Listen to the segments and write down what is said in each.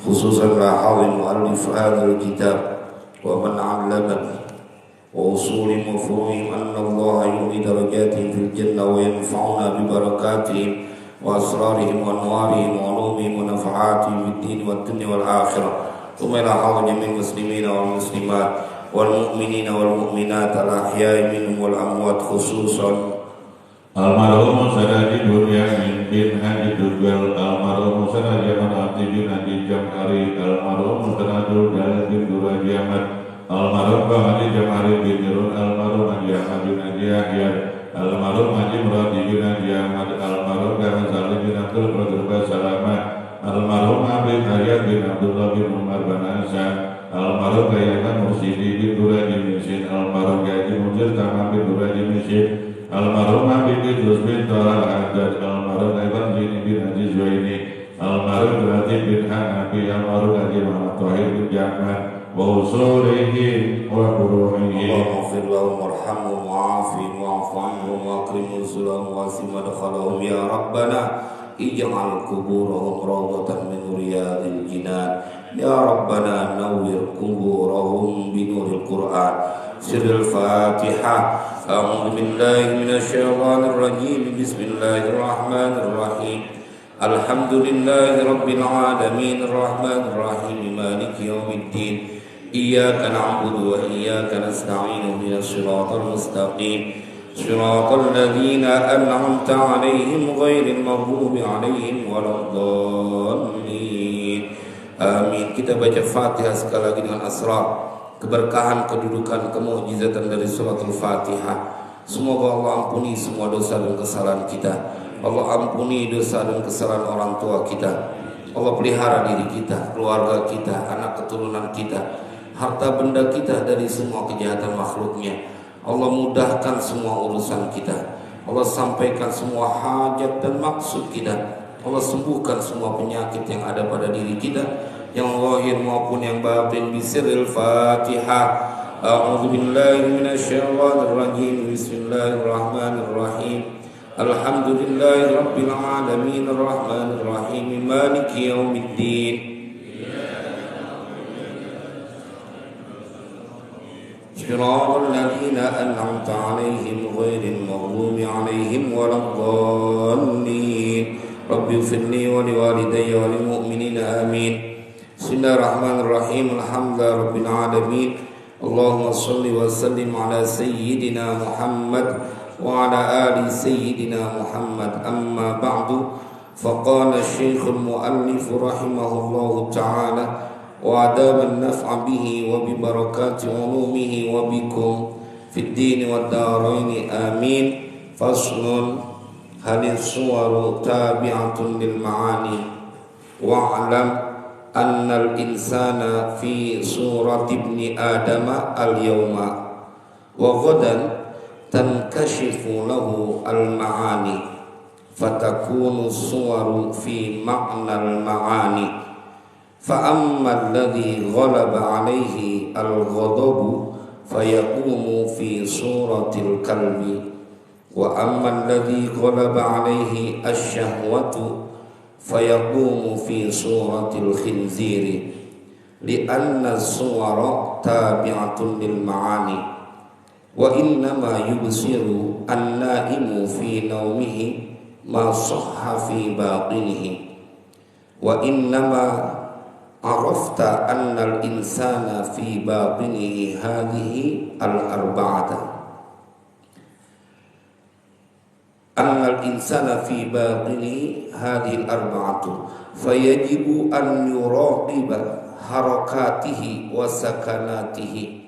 خصوصا لاحظ المؤلف هذا الكتاب ومن علمه وأصول مفهوم أن الله يولي درجاتهم في الجنة وينفعنا ببركاتهم وأسرارهم وأنوارهم وعلومهم ونفعاتهم في الدين والدنيا والآخرة. ثم لاحظ جميع المسلمين والمسلمات والمؤمنين والمؤمنات الأحياء منهم والأموات خصوصا almarhum Sayyidi Buryamin bin Haji Dudwal, almarhum Sayyidi Manati bin Haji Jamhari, almarhum Sayyidul Jalal bin Duraji Ahmad, almarhum Bang Haji Jamhari bin Nurul, almarhum Haji Ahmad bin Haji Yahya, almarhum Haji Muradi bin Haji Ahmad, almarhum Kang Salim bin Abdul Qadir Basalamah, almarhum Habib Hayat bin Abdullah bin Umar bin Hasan, almarhum Kayakan Mursidi bin Duraji Misin, almarhum Haji Mujir Tamam bin Duraji Misin, almarhum Habib Idrus bin Toral Haddad, almarhum Iban bin Haji Zuhaini, almarhum Latif bin Hanafi, almarhum Haji Muhammad Tahir bin Jamal, wa usulihim wa furu'ihim. Allahumma ighfir lahum warhamhum wa'afihim wa'fu anhum wa'akrim nuzulan wa'asi madkhalahum ya Rabbana ij'al kuburahum rawdatan min riyadil jinan ya Rabbana nawwir kuburahum binuril Qur'an. Sirrul Fatihah. A'udzu billahi minasy syaithanir rajim. Bismillahirrahmanirrahim. Alhamdulillahi rabbil alamin arrahmanir rahim maliki yaumiddin. Iyyaka na'budu wa iyyaka nasta'in ihdinas siratal mustaqim. Siratal ladzina an'amta 'alaihim ghairil maghdubi 'alaihim waladdallin. Amin. Kita baca Fatihah sekali lagi dengan asrar keberkahan, kedudukan, kemukjizatan dari suratul Fatihah. Semoga Allah ampuni semua dosa dan kesalahan kita. Allah ampuni dosa dan kesalahan orang tua kita. Allah pelihara diri kita, keluarga kita, anak keturunan kita, harta benda kita dari semua kejahatan makhluknya. Allah mudahkan semua urusan kita. Allah sampaikan semua hajat dan maksud kita. Allah sembuhkan semua penyakit yang ada pada diri kita, yang zahir maupun yang batin. Bisiril Fatihah. A'udzu billahi minasy syaithanir rajim. Bismillahirrahmanirrahim. Alhamdulillahi rabbil alamin arrahmanir rahim maliki yaumiddin. Shiratal ladzina an'amta 'alaihim ghairil maghdubi 'alaihim waladdallin. Rabbi ighfirli wa liwalidayya wa lil mu'minina amin. Bismillahirrahmanirrahim. Alhamdulillahi rabbil alamin. Allahumma shalli wa sallim ala sayyidina Muhammad wa ala ali sayyidina Muhammad. Amma ba'du. Faqala Syekhul Mu'allif rahimahullahu ta'ala wa adama an-naf'a bihi wa bi barakati ulumihi wa bikum fid din wad darain amin. Faslun halis suwaru tabi'atun lil ma'ani wa'lam annal insana fi surati ibni adama al-yawma wa ghadan tankashifu lahu al-ma'ani fatakunu suwaru fi ma'na al-ma'ani fa amma alladhi ghalaba alayhi al-ghadabu fayaqumu fi suratil kalbi wa amma alladhi ghalaba alayhi ash-shahwatu fayaqumu fi suratil khinziri li'anna suwara tabi'atun lil ma'ani wa innama yubsiru an-na'imu fi nawmihi ma sahha fi batinihi wa innama arafta anna al-insana fi batinihi hadhihi al-arba'ata annal insana fi batinihi hadhil arba'atu fayajibu an yuraqiba harakatihi wa sakanatihi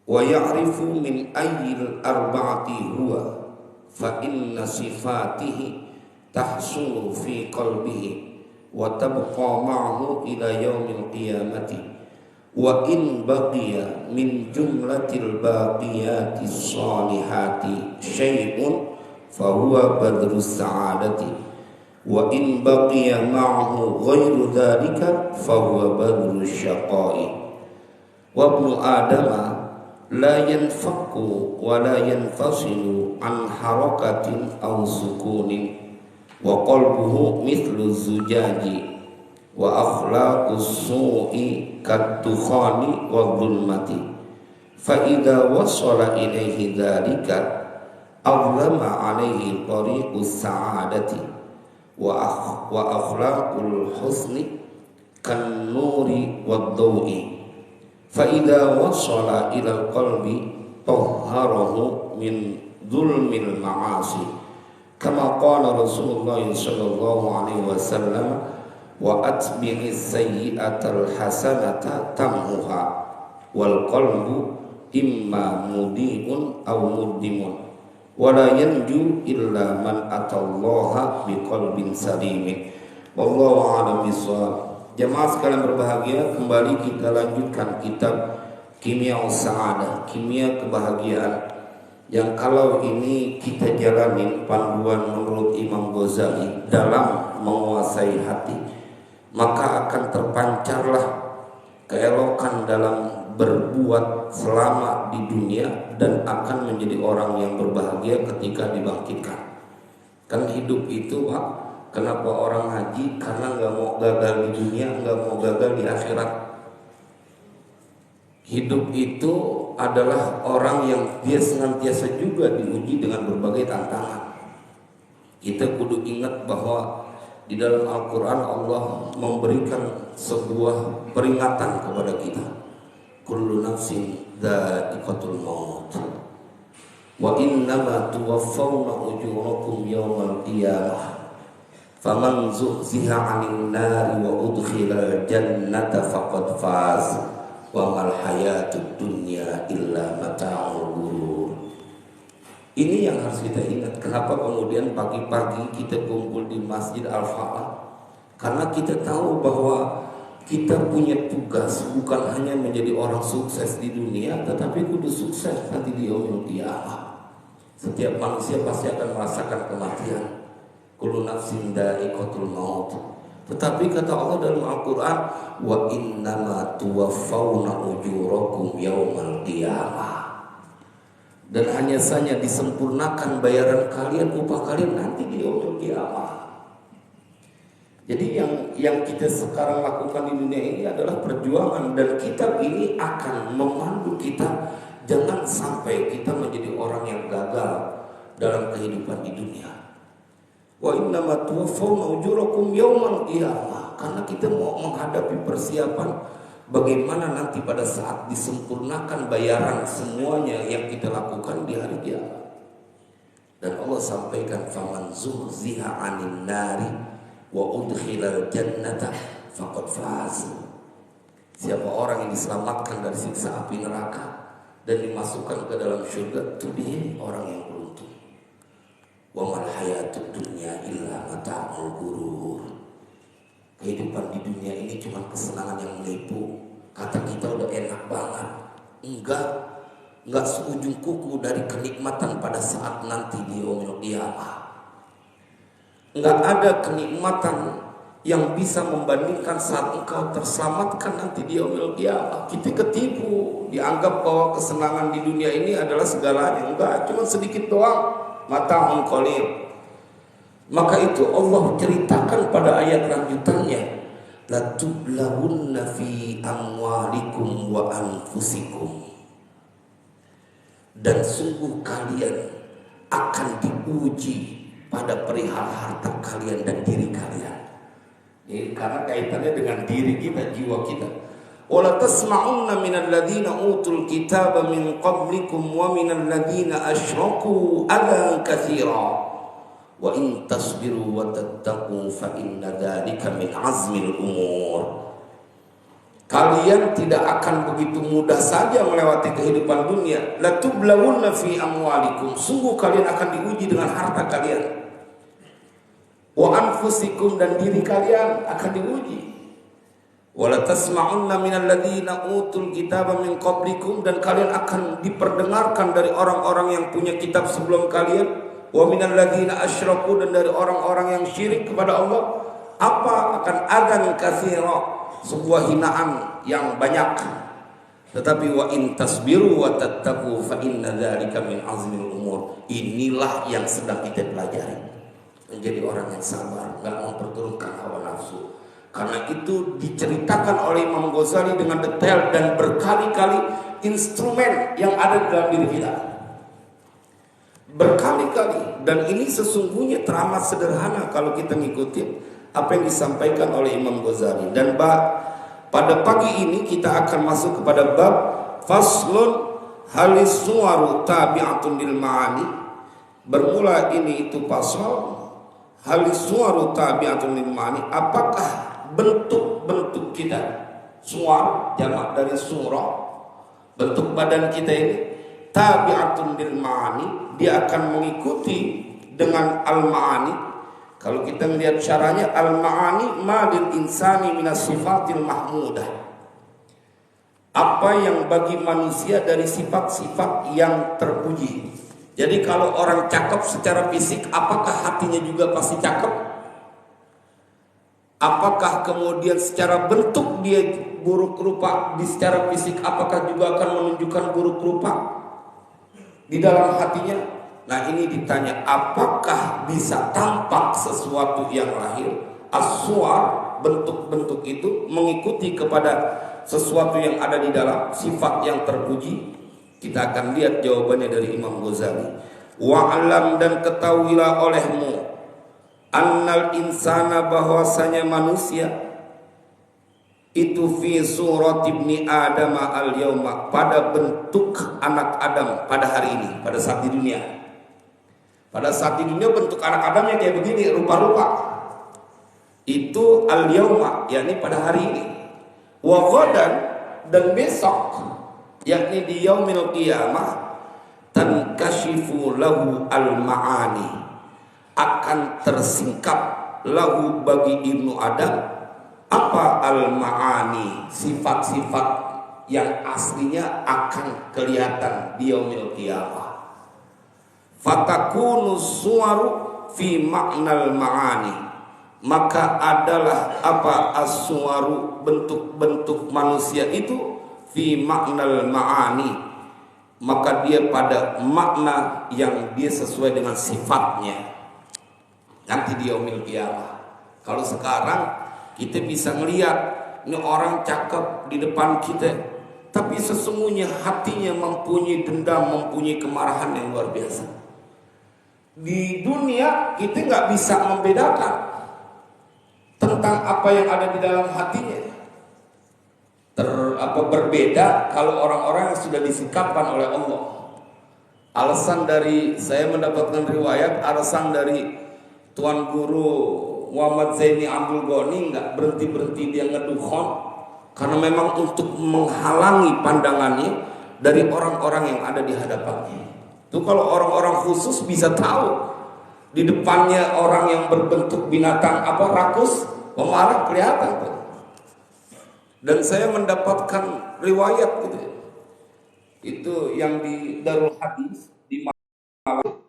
wa ya'rifu min ayyil arba'ati huwa fa inna sifatihi tahsulu fi qalbihi wa tabqa ma'ahu ila yaumil qiyamati wa in baqiya min jumlatil baqiyati shalihati syai'un fahuwa badrus sa'adati wa in baqiya ma'ahu ghairu dhalika fahuwa badrus syaqa'i wa ibnu adama la yanfakku wa la yanfasilu an harakatin aw sukunin wa qalbuhu mithlu zujaji wa akhlaqus su'i kaddukhani wa dhulmati fa idza wasala ilaihi dzalika awlama alaihi tariqus sa'adati wa akhlaqul husni kan nuri wad dawi fa idza wasala ila al-qalbi tahharahu min dzulmil ma'asi kama qala Rasulullah sallallahu alaihi wasallam wa atbi'is sayyi'atal hasanata tamhuha wal qalbu imma mudi'un aw mudimun wa la yanju illa man atallaha biqalbin salimin. Wallahu a'lam bishawab. Jemaah sekalian berbahagia, kembali kita lanjutkan kitab Kimia Sa'adah, kimia kebahagiaan, yang kalau ini kita jalani panduan menurut Imam Ghazali dalam menguasai hati, maka akan terpancarlah keelokan dalam berbuat selama di dunia dan akan menjadi orang yang berbahagia ketika dibangkitkan. Kan hidup itu, Pak, kenapa orang haji? Karena nggak mau gagal di dunia, nggak mau gagal di akhirat. Hidup itu adalah orang yang dia senantiasa juga diuji dengan berbagai tantangan. Kita kudu ingat bahwa di dalam Al-Quran Allah memberikan sebuah peringatan kepada kita. Kullu nafsin dha'iqatul maut wa innama tuwaffawna ujurakum yawmal qiyamah faman zuhziha 'anil nari wa udkhilal jannata faqad faz wa mal hayatud dunya illa mata'ul ghurur. Ini yang harus kita ingat. Kenapa kemudian pagi-pagi kita kumpul di Masjid Al-Falah? Karena kita tahu bahwa kita punya tugas bukan hanya menjadi orang sukses di dunia, tetapi kudu sukses nanti di yaumul qiyamah. Setiap manusia pasti akan merasakan kematian. Kullu nafsin dha'iqatul maut. Tetapi kata Allah dalam Al-Quran, wa innama tuwaffawna ujurakum yawmal qiyamah. Dan hanya saja disempurnakan bayaran kalian, upah kalian nanti di yaumul qiyamah. Jadi yang kita sekarang lakukan di dunia ini adalah perjuangan, dan kitab ini akan memandu kita jangan sampai kita menjadi orang yang gagal dalam kehidupan di dunia. Wa innama tuwaffawna ujurakum yawmal qiyamah, karena kita mau menghadapi persiapan bagaimana nanti pada saat disempurnakan bayaran semuanya yang kita lakukan di hari kiamat. Dan Allah sampaikan faman zuhziha 'anil nari wa udkhilal jannata faqad faz. Siapa orang yang diselamatkan dari siksa api neraka dan dimasukkan ke dalam surga, itu dia orang yang beruntung. Wa mal hayatud dunya illa mata'ul ghurur. Kehidupan di dunia ini cuma kesenangan yang menipu. Kata kita udah enak banget. Enggak seujung kuku dari kenikmatan pada saat nanti di yaumul qiyamah. Enggak ada kenikmatan yang bisa membandingkan saat engkau terselamatkan nanti di yaumul qiyamah. Kita ketipu, dianggap bahwa kesenangan di dunia ini adalah segalanya. Enggak, cuma sedikit doang. Mata'un qalil. Maka itu Allah ceritakan pada ayat lanjutannya, la tublawunna fi amwalikum wa anfusikum. Dan sungguh kalian akan diuji pada perihal harta kalian dan diri kalian. Ini karena kaitannya dengan diri kita, jiwa kita. Wala tasma'unna minal ladzina utul kitaba min qablikum wa minal ladzina asyraku adan katsira wa in tasbiru wa tattaqu fa inna dzalika min azmil umur. Kalian tidak akan begitu mudah saja melewati kehidupan dunia. La tublawunna fi amwalikum, sungguh kalian akan diuji dengan harta kalian. Wa anfusikum, dan diri kalian akan diuji. Wala tasma'unna minal ladzina utul kitaba min qablikum, dan kalian akan diperdengarkan dari orang-orang yang punya kitab sebelum kalian. Wa minal ladzina asyraku, dan dari orang-orang yang syirik kepada Allah. Apa? Akan adan katsira, sebuah hinaan yang banyak. Tetapi wa in tasbiru wa tattaqu fa inna dzalika min azmil umur. Inilah yang sedang kita pelajari. menjadi orang yang sabar, nggak memperturutkan hawa nafsu. Karena itu diceritakan oleh Imam Ghazali dengan detail dan berkali-kali instrumen yang ada di dalam diri kita. Berkali-kali, dan ini sesungguhnya teramat sederhana kalau kita ngikutin apa yang disampaikan oleh Imam Ghazali. Dan pada pagi ini kita akan masuk kepada bab faslun halis suwaru tabi'atun lil ma'ani. Bermula ini itu pasal halis suwaru tabi'atun lil ma'ani. Apakah bentuk-bentuk kita, suar jamak dari surah, bentuk badan kita ini tabi'atun lil ma'ani, dia akan mengikuti dengan al-ma'ani. Kalau kita melihat caranya, al-ma'ani madil insani minas sifatil mahmudah, apa yang bagi manusia dari sifat-sifat yang terpuji. Jadi kalau orang cakep secara fisik, apakah hatinya juga pasti cakep? Apakah kemudian secara bentuk dia buruk rupa, di secara fisik apakah juga akan menunjukkan buruk rupa di dalam hatinya? Nah, ini ditanya, apakah bisa tampak sesuatu yang lahir? As-suwar, bentuk-bentuk itu mengikuti kepada sesuatu yang ada di dalam sifat yang terpuji. Kita akan lihat jawabannya dari Imam Ghazali. Wa'alam, dan ketahuilah olehmu, annal insana, bahwasanya manusia itu fi surat ibni Adam al yauma, pada bentuk anak Adam pada hari ini, pada saat di dunia. Pada saat di dunia bentuk anak Adamnya kayak begini, rupa-rupa. Itu al yauma, yakni pada hari ini. Wa ghadan, dan besok, yakni di yaumil qiyamah, tankashifu lahu al ma'ani, akan tersingkap lahu bagi Ibnu Adam apa al-ma'ani, sifat-sifat yang aslinya akan kelihatan di yaumil qiyamah. Fatakunu suwaru fi ma'nal ma'ani, maka adalah apa as-suwaru, bentuk-bentuk manusia itu fi ma'nal ma'ani, maka dia pada makna yang dia sesuai dengan sifatnya nanti di yaumil qiyamah. Kalau sekarang kita bisa melihat ini orang cakep di depan kita, tapi sesungguhnya hatinya mempunyai dendam, mempunyai kemarahan yang luar biasa. Di dunia kita nggak bisa membedakan tentang apa yang ada di dalam hatinya. Berbeda kalau orang-orang yang sudah disikapkan oleh Allah. Alasan dari saya mendapatkan riwayat, alasan dari Tuan Guru Muhammad Zaini Abdul Ghani nggak berhenti dia ngedukhon, karena memang untuk menghalangi pandangannya dari orang-orang yang ada di hadapannya. Itu kalau orang-orang khusus bisa tahu di depannya orang yang berbentuk binatang rakus, pemarah kelihatan tuh. Dan saya mendapatkan riwayat gitu, itu yang di Darul Hadis di Malang.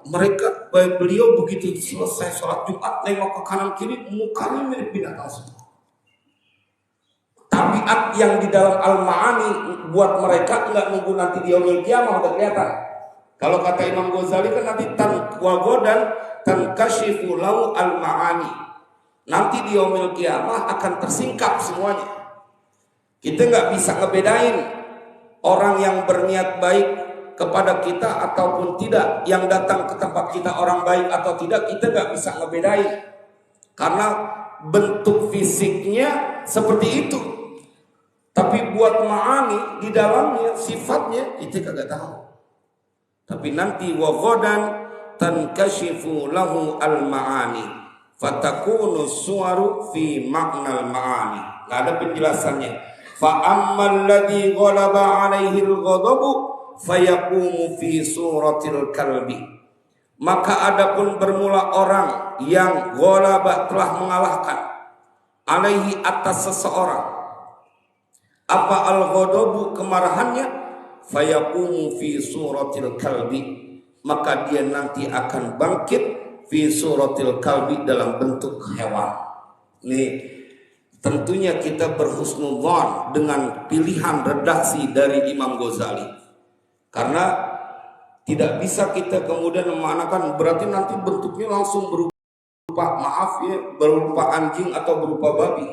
Mereka, beliau begitu selesai sholat Jumat nengok ke kanan kiri, mukanya mirip binatang semua. Tabiat yang di dalam al-ma'ani buat mereka nggak nunggu nanti di yaumil qiyamah udah kelihatan. Kalau kata Imam Ghazali kan nanti wagodan tankashifu lahu al-ma'ani, nanti di yaumil qiyamah akan tersingkap semuanya. Kita nggak bisa ngebedain orang yang berniat baik kepada kita ataupun tidak, yang datang ke tempat kita orang baik atau tidak, kita nggak bisa ngebedain karena bentuk fisiknya seperti itu. Tapi buat ma'ani di dalamnya, sifatnya kita kagak tahu. Tapi nanti wa ghadan tankashifu lahu al-ma'ani fatakunu suwaru fi ma'nal ma'ani. Nggak ada penjelasannya. Fa ammal ladzi ghalaba 'alaihi al-ghadabu fayaqumu fi suratil kalbi. Maka adapun bermula orang yang ghalaba, telah mengalahkan, alaihi, atas seseorang, apa al-ghadabu, kemarahannya, fayaqumu fi suratil kalbi, maka dia nanti akan bangkit fi suratil kalbi, dalam bentuk hewan. Ini tentunya kita berhusnudzon dengan pilihan redaksi dari Imam Ghazali, karena Tidak bisa kita kemudian memanakan berarti nanti bentuknya langsung berupa berupa anjing atau berupa babi.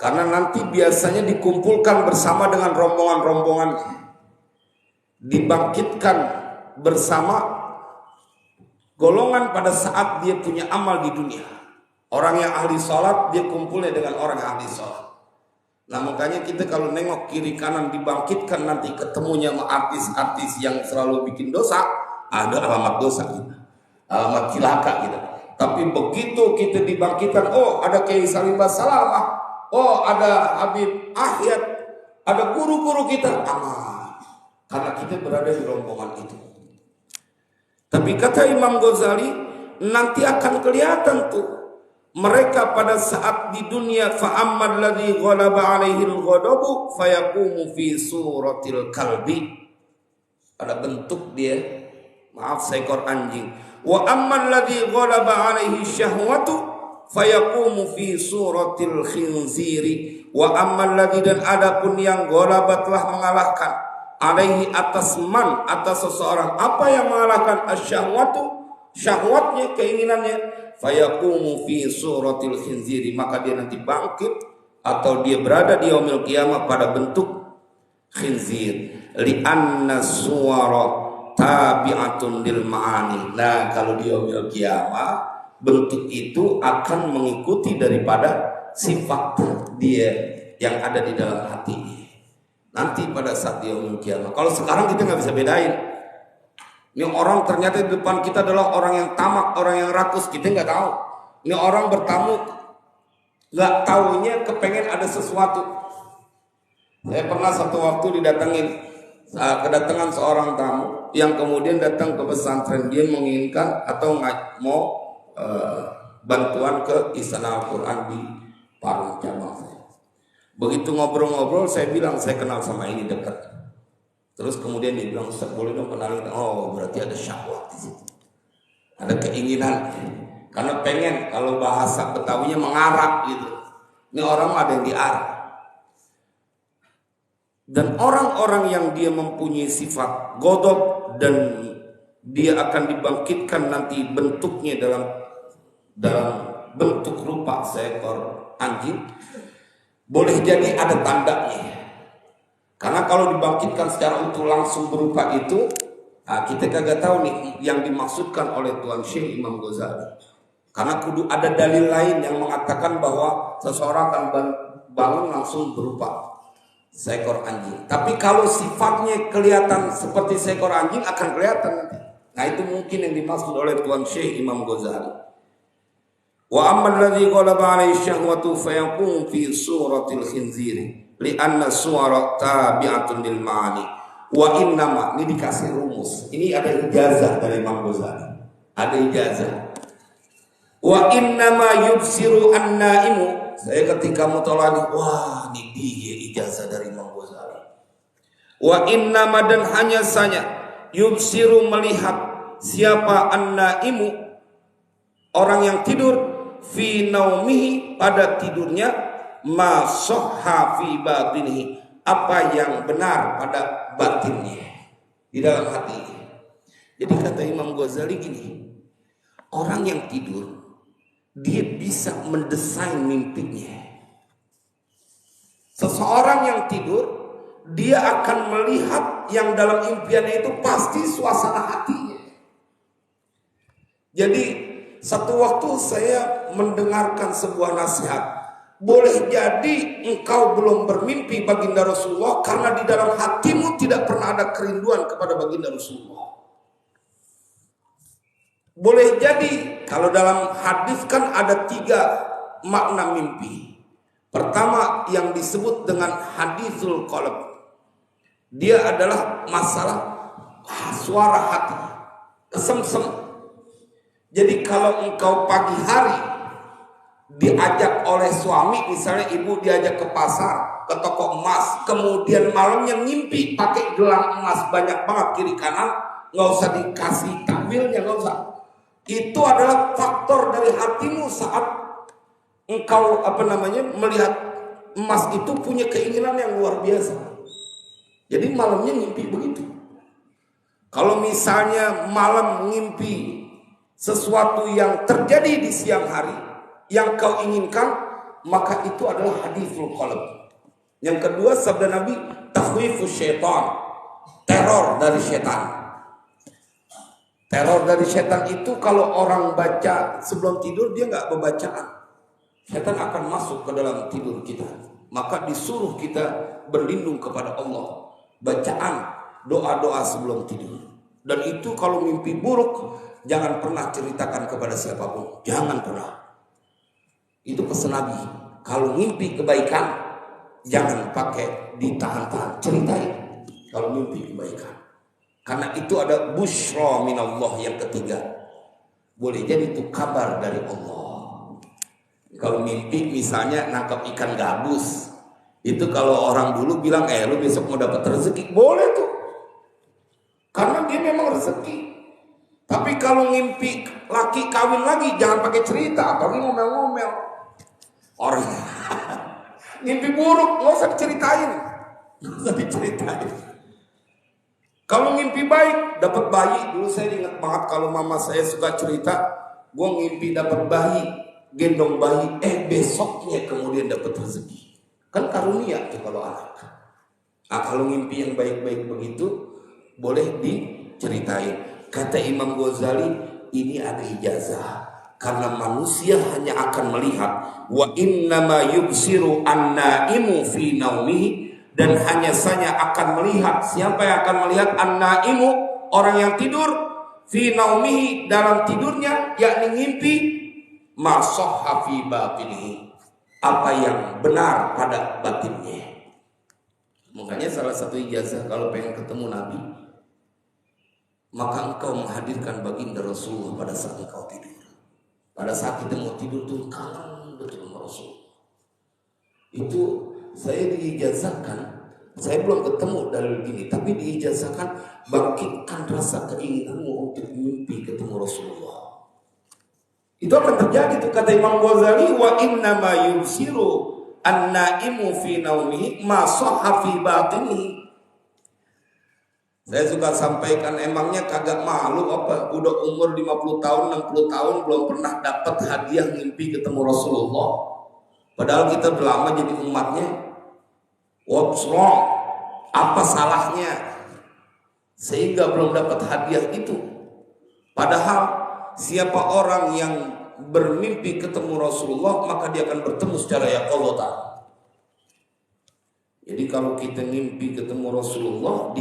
Karena nanti biasanya dikumpulkan bersama dengan rombongan-rombongan, dibangkitkan bersama golongan pada saat dia punya amal di dunia. Orang yang ahli sholat dia kumpulnya dengan orang yang ahli sholat. Nah makanya kita kalau nengok kiri kanan dibangkitkan nanti ketemunya sama artis-artis yang selalu bikin dosa, ada alamat dosa kita, alamat cilaka kita. Tapi begitu kita dibangkitkan, oh ada Kiai Salim Basalamah, oh ada Habib Ahyad, ada guru-guru kita, aman. Karena kita berada di rombongan itu. Tapi kata Imam Ghazali, nanti akan kelihatan tuh mereka pada saat di dunia, fa'ammal ladzi ghalaba 'alaihil ghadabu fayaqumu fi suratil kalbi, ada bentuk dia seekor anjing. Wa ammal ladzi ghalaba 'alaihi syahwatu fayaqumu fi suratil khinziri. Wa ammal ladzi, dan adapun yang ghalaba telah mengalahkan, alaihi atas seseorang, apa yang mengalahkan asyahwatu, syahwatnya, keinginannya, fayaqumu fi suratil khinziri, maka dia nanti bangkit atau dia berada di yaumil qiyamah pada bentuk khinzir. Li'anna suwara tabi'atun lil ma'ani. Nah, kalau di yaumil qiyamah bentuk itu akan mengikuti daripada sifat dia yang ada di dalam hati. Nanti pada saat di yaumil qiyamah. Kalau sekarang kita nggak bisa bedain. Ini orang ternyata di depan kita adalah orang yang tamak, orang yang rakus, kita nggak tahu. Ini orang bertamu, nggak tahunya kepengen ada sesuatu. Saya pernah satu waktu kedatangan seorang tamu yang kemudian datang ke pesantren, dia menginginkan atau mau bantuan ke Istana Al-Quran di Parung cabang saya. Begitu ngobrol-ngobrol, saya bilang saya kenal sama ini dekat. Terus kemudian dia bilang, Ustaz boleh dong kenalin? Oh berarti ada syahwat di situ, ada keinginan, karena pengen, kalau bahasa Betawinya mengarak gitu. Ini orang ada yang diarak. Dan orang-orang yang dia mempunyai sifat godok dan dia akan dibangkitkan nanti bentuknya dalam bentuk rupa seekor anjing, boleh jadi ada tandanya. Karena kalau dibangkitkan secara utuh langsung berupa itu, kita kagak tahu nih yang dimaksudkan oleh Tuan Syekh Imam Ghazali. Karena kudu ada dalil lain yang mengatakan bahwa seseorang akan bangun langsung berupa seekor anjing. Tapi kalau sifatnya kelihatan seperti seekor anjing akan kelihatan nanti. Nah itu mungkin yang dimaksud oleh Tuan Syekh Imam Ghazali. Wa amman ladzi ghalaba 'alaihi syahwatu fayaqumu fi suratil khinziri. Li'anna suara tabi'atun lil ma'ani. Wa innama, ini dikasih rumus. Ini ada ijazah dari Imam Ghazali. Ada ijazah. Wa innama yubsiru an-naimu. Saya ketika mutolani, wah ini dia ijazah dari Imam Ghazali. Wa innama, dan hanya saja yubsiru, melihat siapa an-naimu, orang yang tidur, fi naumihi, pada tidurnya, ma sahha fi batinihi, apa yang benar pada batinnya, di dalam hati. Jadi kata Imam Ghazali gini, orang yang tidur dia bisa mendesain mimpinya. Seseorang yang tidur dia akan melihat yang dalam impiannya itu pasti suasana hatinya. Jadi satu waktu saya mendengarkan sebuah nasihat, boleh jadi engkau belum bermimpi baginda Rasulullah karena di dalam hatimu tidak pernah ada kerinduan kepada baginda Rasulullah. Boleh jadi, kalau dalam hadis kan ada 3 makna mimpi. Pertama yang disebut dengan hadisul qalb, dia adalah masalah suara hati, kesemsem. Jadi kalau engkau pagi hari diajak oleh suami, misalnya ibu diajak ke pasar, ke toko emas, kemudian malamnya ngimpi pakai gelang emas banyak banget kiri kanan, nggak usah dikasih takwilnya, nggak usah. Itu adalah faktor dari hatimu saat engkau melihat emas itu punya keinginan yang luar biasa. Jadi malamnya ngimpi begitu. Kalau misalnya malam ngimpi sesuatu yang terjadi di siang hari yang kau inginkan, maka itu adalah hadithul qalb. Yang kedua, sabda Nabi, takhwifus syaitan, teror dari setan. Teror dari setan itu kalau orang baca sebelum tidur, dia nggak bacaan, setan akan masuk ke dalam tidur kita. Maka disuruh kita berlindung kepada Allah, bacaan doa-doa sebelum tidur. Dan itu kalau mimpi buruk, jangan pernah ceritakan kepada siapapun, jangan pernah. Itu pesan Nabi. Kalau mimpi kebaikan, jangan pakai ditahan-tahan, ceritain kalau mimpi kebaikan. Karena itu ada busyra minallah yang ketiga. Boleh jadi itu kabar dari Allah. Kalau mimpi misalnya nangkap ikan gabus, itu kalau orang dulu bilang, lu besok mau dapat rezeki, boleh tuh. Karena dia memang rezeki. Tapi kalau ngimpi laki kawin lagi, jangan pakai cerita, apalagi ngomel-ngomel. Orang ngimpi buruk, nggak usah diceritain, nggak usah diceritain. Kalau ngimpi baik, dapat bayi. Dulu saya ingat banget kalau mama saya suka cerita, gue ngimpi dapat bayi, gendong bayi, besoknya kemudian dapat rezeki. Kan karunia tuh kalau anak. Nah, kalau ngimpi yang baik-baik begitu, boleh diceritain. Kata Imam Ghazali, ini ada ijazah. Karena manusia hanya akan melihat wa innama yubsiru an-naimu fi naumihi, dan hanya saja akan melihat, siapa yang akan melihat an-naimu, orang yang tidur, fi naumihi, dalam tidurnya, yakni ngimpi, ma sahha fi batinihi, apa yang benar pada batinnya. Makanya salah satu ijazah kalau pengen ketemu Nabi, maka engkau menghadirkan baginda Rasulullah pada saat engkau tidur. Pada saat kita mau tidur tuh kangen betul sama Rasul. Itu saya diijazahkan, saya belum ketemu dalil gini, tapi diijazahkan bangkitkan rasa keinginanmu untuk mimpi ketemu Rasulullah. Itu akan terjadi tuh, kata Imam Ghazali, wa inna ma yubsiru an-naimu fi naumihi ma sahha fi batinihi. Saya suka sampaikan, emangnya kagak malu apa udah umur 50 tahun, 60 tahun belum pernah dapat hadiah mimpi ketemu Rasulullah. Padahal kita udah lama jadi umatnya. What's wrong? Apa salahnya? Sehingga belum dapat hadiah itu. Padahal siapa orang yang bermimpi ketemu Rasulullah, maka dia akan bertemu secara yaqadzatan. Jadi kalau kita mimpi ketemu Rasulullah,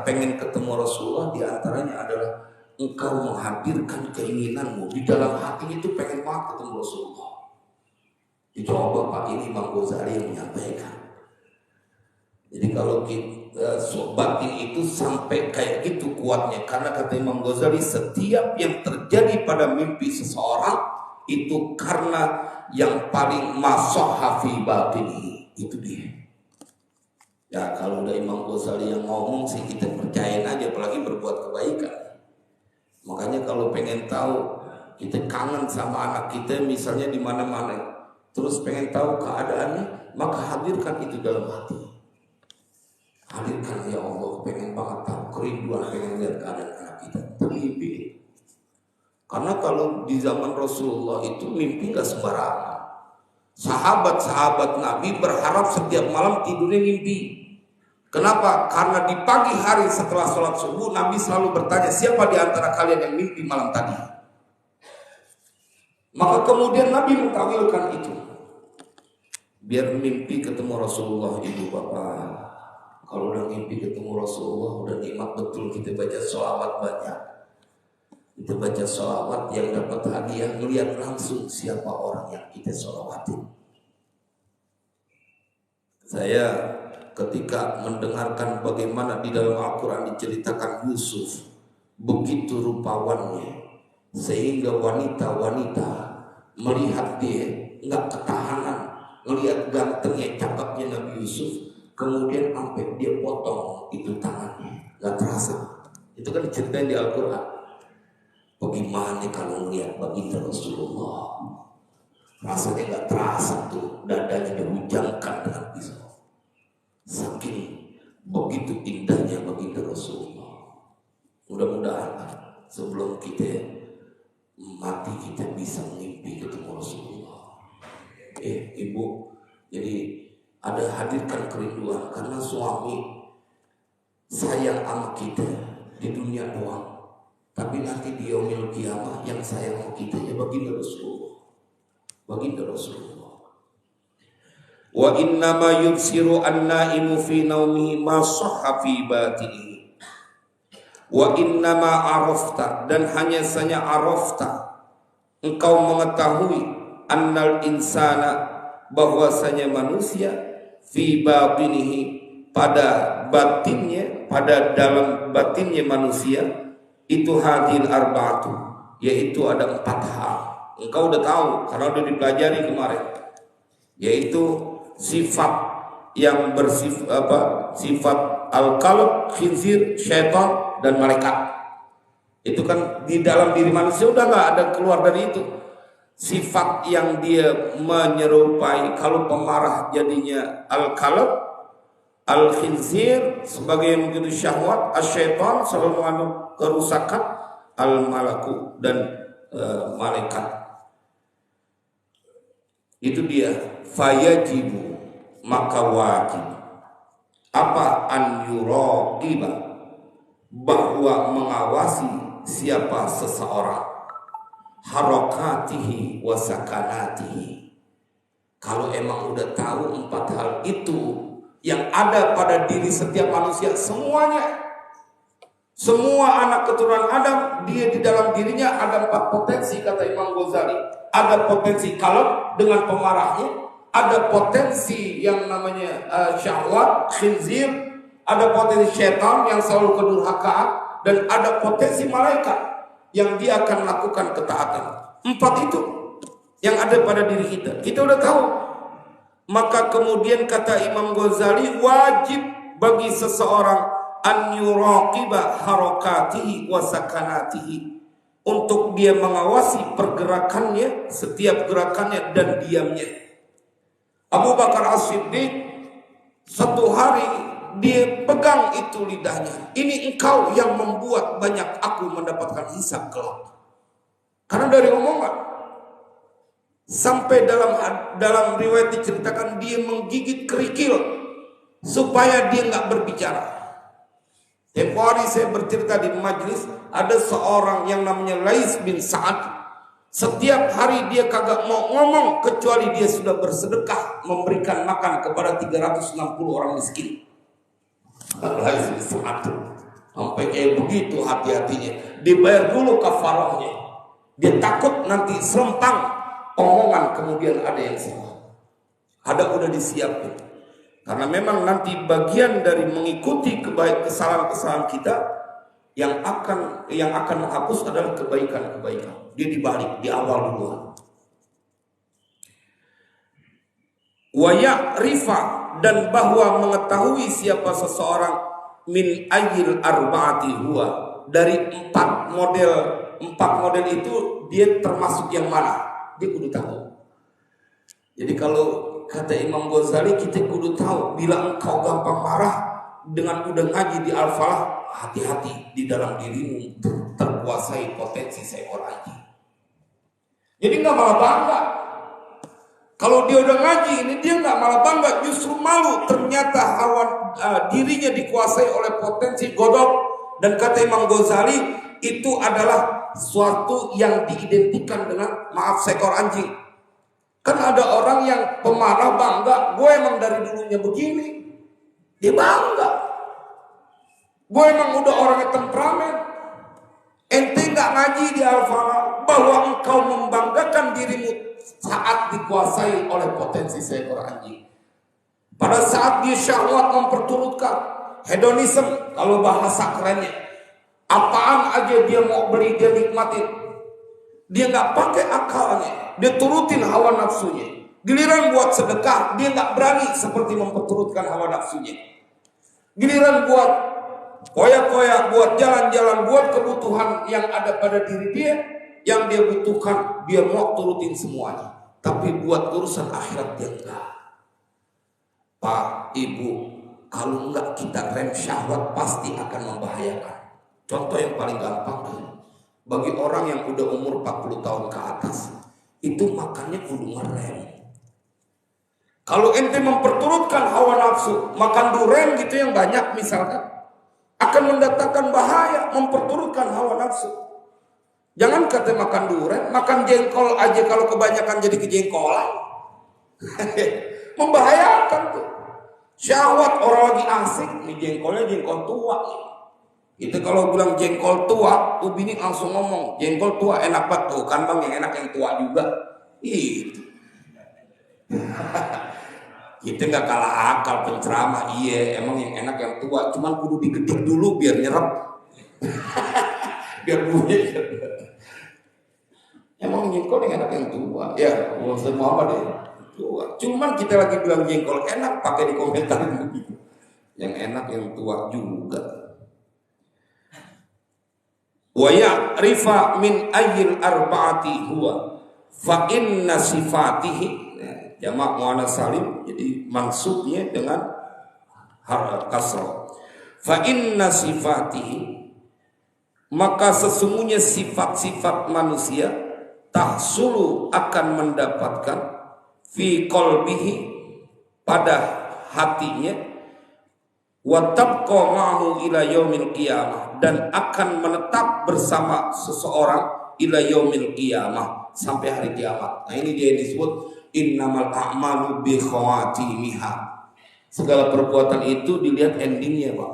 pengen ketemu Rasulullah, diantaranya adalah engkau menghadirkan keinginanmu di dalam hati itu pengen banget ketemu Rasulullah. Dicoba Pak, ini Imam Ghazali yang menyampaikan. Jadi kalau kita batin itu sampai kayak gitu kuatnya, karena kata Imam Ghazali, setiap yang terjadi pada mimpi seseorang itu karena yang paling masahha fi batinihi, itu dia. Ya kalau udah Imam Ghazali yang ngomong sih kita percayain aja, apalagi berbuat kebaikan. Makanya kalau pengen tahu, kita kangen sama anak kita misalnya di mana-mana, terus pengen tahu keadaannya, maka hadirkan itu dalam hati. Hadirkan, ya Allah, pengen banget tahu kerinduan, pengen lihat keadaan anak kita. Mimpi. Karena kalau di zaman Rasulullah itu mimpi gak sembarangan. Sahabat-sahabat Nabi berharap setiap malam tidurnya mimpi. Kenapa? Karena di pagi hari setelah sholat subuh, Nabi selalu bertanya, siapa di antara kalian yang mimpi malam tadi? Maka kemudian Nabi mentawilkan itu. Biar mimpi ketemu Rasulullah, ibu bapak. Kalau udah mimpi ketemu Rasulullah, udah nikmat betul. Kita baca sholawat banyak. Kita baca sholawat yang dapat hadiah, melihat langsung siapa orang yang kita sholawatin. Saya ketika mendengarkan bagaimana di dalam Al-Quran diceritakan Yusuf begitu rupawannya, sehingga wanita-wanita melihat dia nggak ketahanan, melihat gantengnya, cakepnya Nabi Yusuf, kemudian sampai dia potong itu tangannya, nggak terasa. Itu kan diceritain di Al-Quran. Bagaimana kalau melihat baginda Rasulullah, rasanya nggak terasa tuh, dadanya dihujamkan dengan pisau. Saking begitu indahnya baginda Rasulullah. Mudah-mudahan sebelum kita mati kita bisa mimpi ketemu Rasulullah. Ibu, jadi ada hadirkan kerinduan karena suami sayang sama kita di dunia doang, tapi nanti di yaumil qiyamah yang sayang sama kita ya baginda Rasulullah. Baginda Rasulullah. Wa inna ma yubsiru an-naimu fi naumihi ma sahha fi batinihi. Wa inna ma arafta, dan hanya saja arafta, engkau mengetahui, annal insana, bahwasanya manusia, fi batinihi, pada batinnya, pada dalam batinnya manusia, itu hadil arba'atu, yaitu ada 4 hal. Engkau udah tahu karena udah dipelajari kemarin, yaitu sifat yang sifat al-qalb, khinzir, syaitan, dan malaikat. Itu kan di dalam diri manusia udah nggak ada keluar dari itu. Sifat yang dia menyerupai, kalau pemarah jadinya al-qalb, al-khinzir sebagai yang begitu syahwat, asyaitan selalu mengandung kerusakan, al-malaku, dan malaikat. Itu dia. Fayajibu, maka wajib apa an yuraqiba, bahwa mengawasi siapa seseorang, harakatihi wa sakanatihi. Kalau emang udah tahu 4 hal itu yang ada pada diri setiap manusia, semuanya, semua anak keturunan Adam, dia di dalam dirinya ada 4 potensi, kata Imam Ghazali. Ada potensi kalb dengan pemarahnya, ada potensi yang namanya syahwat, khinzir, ada potensi syaitan yang selalu kedurhakaan, dan ada potensi malaikat yang dia akan melakukan ketaatan. 4 itu yang ada pada diri kita. Kita udah tahu. Maka kemudian kata Imam Ghazali, wajib bagi seseorang an yuraqiba harakatihi wa sakanatihi, untuk dia mengawasi pergerakannya, setiap gerakannya dan diamnya. Abu Bakar As-Siddiq satu hari dia pegang itu lidahnya. Ini engkau yang membuat banyak aku mendapatkan hisab kelak. Karena dari omongan. Sampai dalam riwayat diceritakan dia menggigit kerikil supaya dia nggak berbicara. Tempo hari saya bercerita di majelis, ada seorang yang namanya Lais bin Sa'ad. Setiap hari dia kagak mau ngomong kecuali dia sudah bersedekah memberikan makan kepada 360 orang miskin. Lais bin Sa'ad sampai kayak begitu hati-hatinya. Dibayar dulu kafarahnya. Dia takut nanti serempang omongan kemudian ada yang salah. Ada udah disiapin. Karena memang nanti bagian dari mengikuti kesalahan-kesalahan kita yang akan menghapus adalah kebaikan-kebaikan. Dia dibalik di awal dulu. Wa ya'rifa, dan bahwa mengetahui siapa seseorang min ayyil arba'ati huwa, dari 4 model itu dia termasuk yang mana? Dia kudu tahu. Jadi kalau kata Imam Ghazali, kita kudu tahu bila engkau gampang marah dengan udah ngaji di Al-Falah, hati-hati di dalam dirimu terkuasai potensi seekor anjing. Jadi nggak malah bangga. Kalau dia udah ngaji ini, dia nggak malah bangga, justru malu. Ternyata dirinya dikuasai oleh potensi godok. Dan kata Imam Ghazali, itu adalah suatu yang diidentikan dengan maaf seekor anjing. Kan ada orang yang pemarah bangga, gue emang dari dulunya begini. Dia bangga. Gue emang udah orangnya temperamen. Ente gak ngaji di Al-Falah bahwa engkau membanggakan dirimu saat dikuasai oleh potensi seekor anjing. Pada saat dia syahwat memperturutkan hedonisme, kalau bahasa kerennya, apaan aja dia mau beli dia nikmatin. Dia gak pakai akalnya, dia turutin hawa nafsunya. Giliran buat sedekah, dia gak berani seperti memperturutkan hawa nafsunya. Giliran buat koyak-koyak, buat jalan-jalan, buat kebutuhan yang ada pada diri dia, yang dia butuhkan, dia mau turutin semuanya. Tapi buat urusan akhirat dia enggak. Pak, Ibu, kalau enggak kita rem syahwat pasti akan membahayakan. Contoh yang paling gampang bagi orang yang udah umur 40 tahun ke atas, itu makannya kudu ngerem. Kalau ente memperturutkan hawa nafsu, makan durian gitu yang banyak misalkan, akan mendatangkan bahaya, memperturutkan hawa nafsu. Jangan kata makan durian, makan jengkol aja kalau kebanyakan jadi kejengkolan. Membahayakan tuh. Syahwat orang lagi asik, nih jengkolnya jengkol tua. Itu kalau bilang jengkol tua, tuh bini langsung ngomong, jengkol tua enak banget tuh, kan bang yang enak yang tua juga. Itu. Kita nggak kalah akal penceramah, iya emang yang enak yang tua, cuman kudu digedik dulu biar nyerap. Biar bunyi. Emang jengkol yang enak yang tua, ya semua apa deh tua. Cuman kita lagi bilang jengkol enak, pakai di komentar begitu. Yang enak yang tua juga. Wa ya'rifa min ayyil arba'ati huwa fa inna sifatihi, jamak muannas salim, jadi mansubnya dengan harf kasrah. Fa inna sifatihi, maka sesungguhnya sifat-sifat manusia tahsulu akan mendapatkan fi qalbihi, pada hatinya, wa tabqa ma'hu ila yaumil qiyamah, dan akan menetap bersama seseorang ila yaumil qiyamah, sampai hari kiamat. Nah ini dia yang disebut innamal a'malu bi khawatimiha. Segala perbuatan itu dilihat endingnya, Pak.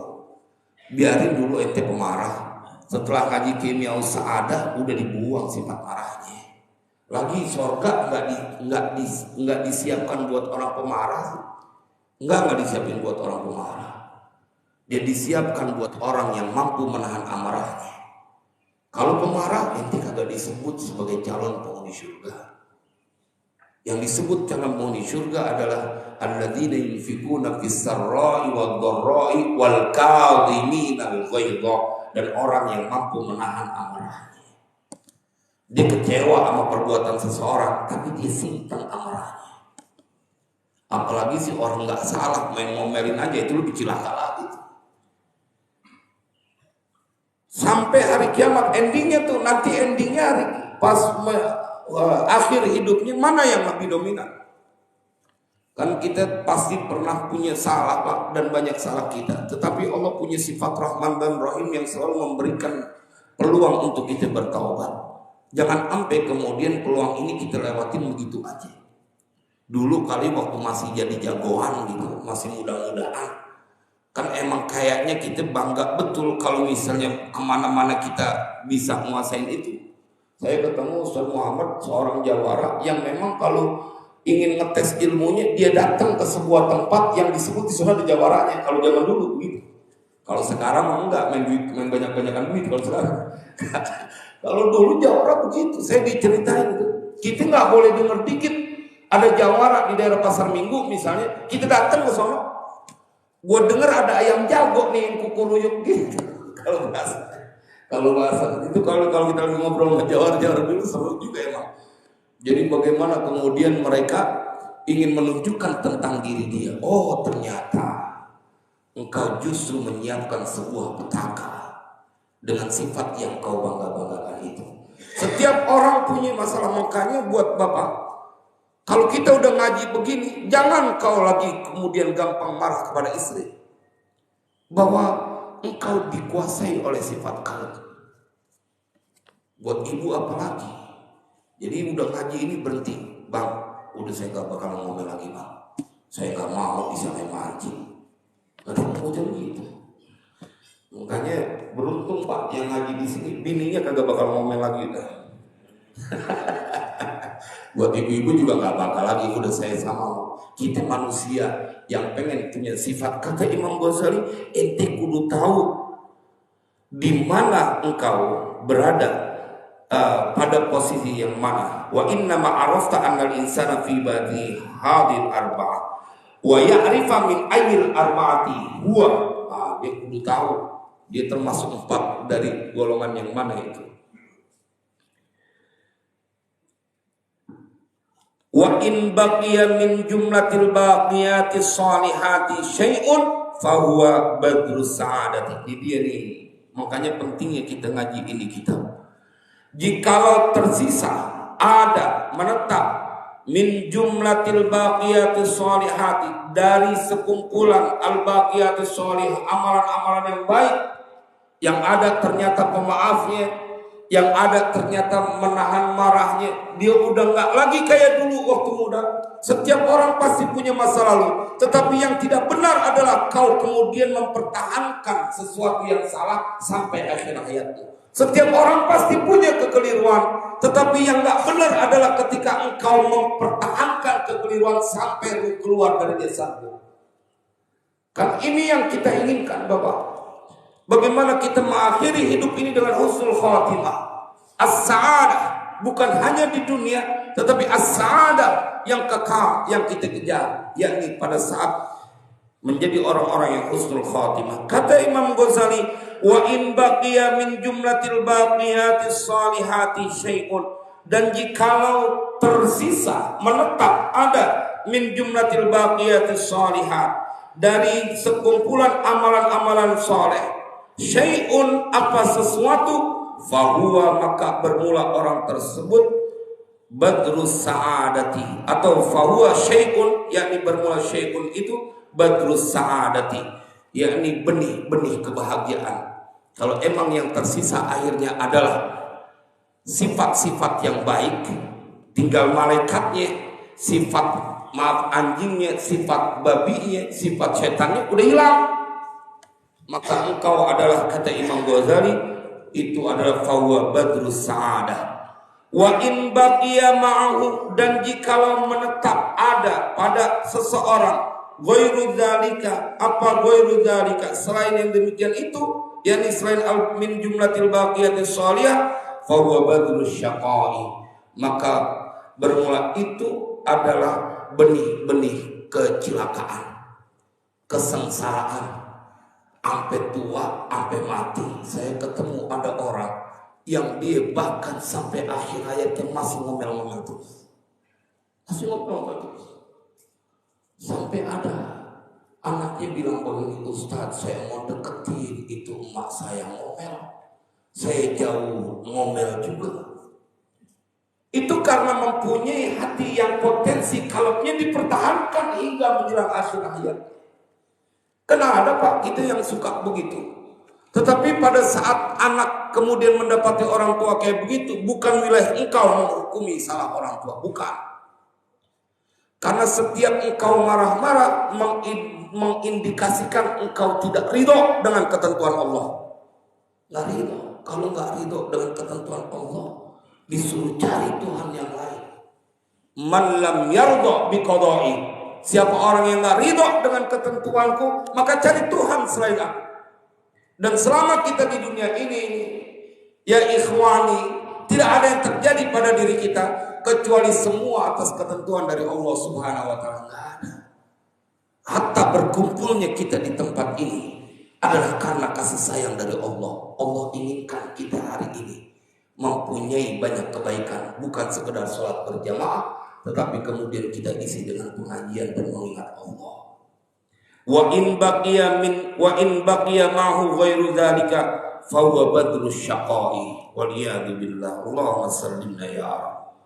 Biarin dulu ente pemarah. Setelah ngaji kimia sa'adah udah dibuang sifat marahnya. Lagi surga nggak disiapkan buat orang pemarah. Nggak disiapin buat orang pemarah. Dia disiapkan buat orang yang mampu menahan amarahnya. Kalau pemarah ente kagak disebut sebagai calon penghuni surga. Yang disebut calon penghuni surga adalah alladzina yunfikuna fis sarra'i wad dharra'i wal kadhiminal ghaidha, dan orang yang mampu menahan amarahnya. Dia kecewa sama perbuatan seseorang, tapi dia simpan amarahnya. Apalagi si orang nggak salah main ngomelin aja, itu lebih cilaka lagi. Sampai hari kiamat endingnya tuh, nanti endingnya hari pas akhir hidupnya mana yang lebih dominan? Kan kita pasti pernah punya salah, Pak, dan banyak salah kita. Tetapi Allah punya sifat Rahman dan Rahim yang selalu memberikan peluang untuk kita bertaubat. Jangan sampai kemudian peluang ini kita lewatin begitu aja. Dulu kali waktu masih jadi jagoan gitu, masih muda-mudaan, kan emang kayaknya kita bangga betul kalau misalnya kemana-mana kita bisa menguasain itu. Saya ketemu Ustaz Muhammad, seorang jawara yang memang kalau ingin ngetes ilmunya, dia datang ke sebuah tempat yang disebut di sana ada jawaranya. Kalau zaman dulu gitu. Kalau sekarang mah enggak, main banyak-banyakan duit kalau sekarang. Kalau dulu jawara begitu, saya diceritain itu. Kita nggak boleh denger dikit ada jawara di daerah Pasar Minggu misalnya, kita datang ke sana. Gua denger ada ayam jago nih yang kukuruyuk gitu. Kalau bahasa itu kalau kita lagi ngobrol sama jawara dulu seru juga emang. Jadi bagaimana kemudian mereka ingin menunjukkan tentang diri dia. Oh ternyata engkau justru menyiapkan sebuah petaka dengan sifat yang kau bangga-banggakan itu. Setiap orang punya masalah, makanya buat Bapak, kalau kita udah ngaji begini, jangan kau lagi kemudian gampang marah kepada istri. Bahwa engkau dikuasai oleh sifat kalb. Buat ibu apalagi. Jadi udah ngaji ini berhenti. Bang, udah saya gak bakal ngomel lagi, Bang. Saya gak mau disalahin ngaji. Ada mau jadi gitu. Makanya beruntung Pak yang ngaji di sini, bininya kagak bakal ngomel lagi dah. Buat ibu-ibu juga gak bakal lagi, udah saya sama. Kita manusia yang pengen punya sifat. Kata Imam Ghazali, ente kudu tahu di mana engkau berada, pada posisi yang mana. Wa inna ma'arafta annal insana fi badi hadil arba'ah wa ya'rifa min ayyil arba'ati huwa. Dia kudu tahu dia termasuk 4 dari golongan yang mana itu. Wa in baqiya min jumlatil baqiyatis salihati syai'un fa huwa badrus sa'adati. Dia nih Makanya pentingnya kita ngaji ini kitab. Jikalau tersisa ada menetap min jumlatil baqiyatis sholihati, dari sekumpulan al baqiyatis sholih, amalan-amalan yang baik, yang ada ternyata pemaafnya, yang ada ternyata menahan marahnya, dia udah nggak lagi kayak dulu waktu muda. Setiap orang pasti punya masa lalu, tetapi yang tidak benar adalah kau kemudian mempertahankan sesuatu yang salah sampai akhir hayatmu. Setiap orang pasti punya kekeliruan, tetapi yang nggak benar adalah ketika engkau mempertahankan kekeliruan sampai keluar dari jasadmu. Kan ini yang kita inginkan, Bapak. Bagaimana kita mengakhiri hidup ini dengan husnul khatimah, as-sa'adah, bukan hanya di dunia, tetapi as-sa'adah yang kekal yang kita kejar, yakni pada saat menjadi orang-orang yang husnul khatimah. Kata Imam Ghazali, wa in baqiya min jumlatil baqiyatis salihati syai'un, dan jikalau tersisa menetap ada min jumlatil baqiyatis salihat, dari sekumpulan amalan-amalan saleh, syai'un apa sesuatu, fahuwa maka bermula orang tersebut badrus sa'adati, atau fahuwa syai'un, yakni bermula syai'un itu badrus sa'adati, yakni benih-benih kebahagiaan. Kalau emang yang tersisa akhirnya adalah sifat-sifat yang baik, tinggal malaikatnya, sifat maaf anjingnya, sifat babinya, sifat setannya udah hilang, maka engkau adalah, kata Imam Ghazali, itu adalah fahuwa badrus sa'adah. Wa in baqiya ma'ahu, dan jikalau menetap ada pada seseorang ghairu dzalika, apa ghairu dzalika, selain yang demikian itu, yakni selain min jumlatil baqiyatis shalihah, fa huwa badrus syaqai, maka bermula itu adalah benih-benih kecelakaan, kesengsaraan, sampai tua, sampai mati. Saya ketemu ada orang yang dia bahkan sampai akhir hayatnya masih ngomel-ngomel terus, masih ngomel-ngomel terus. Sampai ada anaknya bilang begini, Ustadz, saya mau deketin itu emak saya ngomel, saya jauh ngomel juga. Itu karena mempunyai hati yang potensi kalaunya dipertahankan hingga menjelang akhir hayat. Karena ada Pak kita yang suka begitu. Tetapi pada saat anak kemudian mendapati orang tua kayak begitu, bukan wilayah engkau menghukumi salah orang tua, bukan. Karena setiap engkau marah-marah mengindikasikan engkau tidak ridho dengan ketentuan Allah. Nggak ridho. Kalau nggak ridho dengan ketentuan Allah, disuruh cari Tuhan yang lain. Man lam yardha biqada'i, siapa orang yang nggak ridho dengan ketentuanku, maka cari Tuhan selain aku. Dan selama kita di dunia ini, ya ikhwani, tidak ada yang terjadi pada diri kita kecuali semua atas ketentuan dari Allah Subhanahu wa taala. Enggak ada. Hatta berkumpulnya kita di tempat ini adalah karena kasih sayang dari Allah. Allah inginkan kita hari ini mempunyai banyak kebaikan, bukan sekedar sholat berjamaah, tetapi kemudian kita isi dengan pengajian dan mengingat Allah. Wa in baqiya ma'hu ghairu dzalika fa huwa badrus syaqai wal iyad billah. Allahumma sallimna ya rab.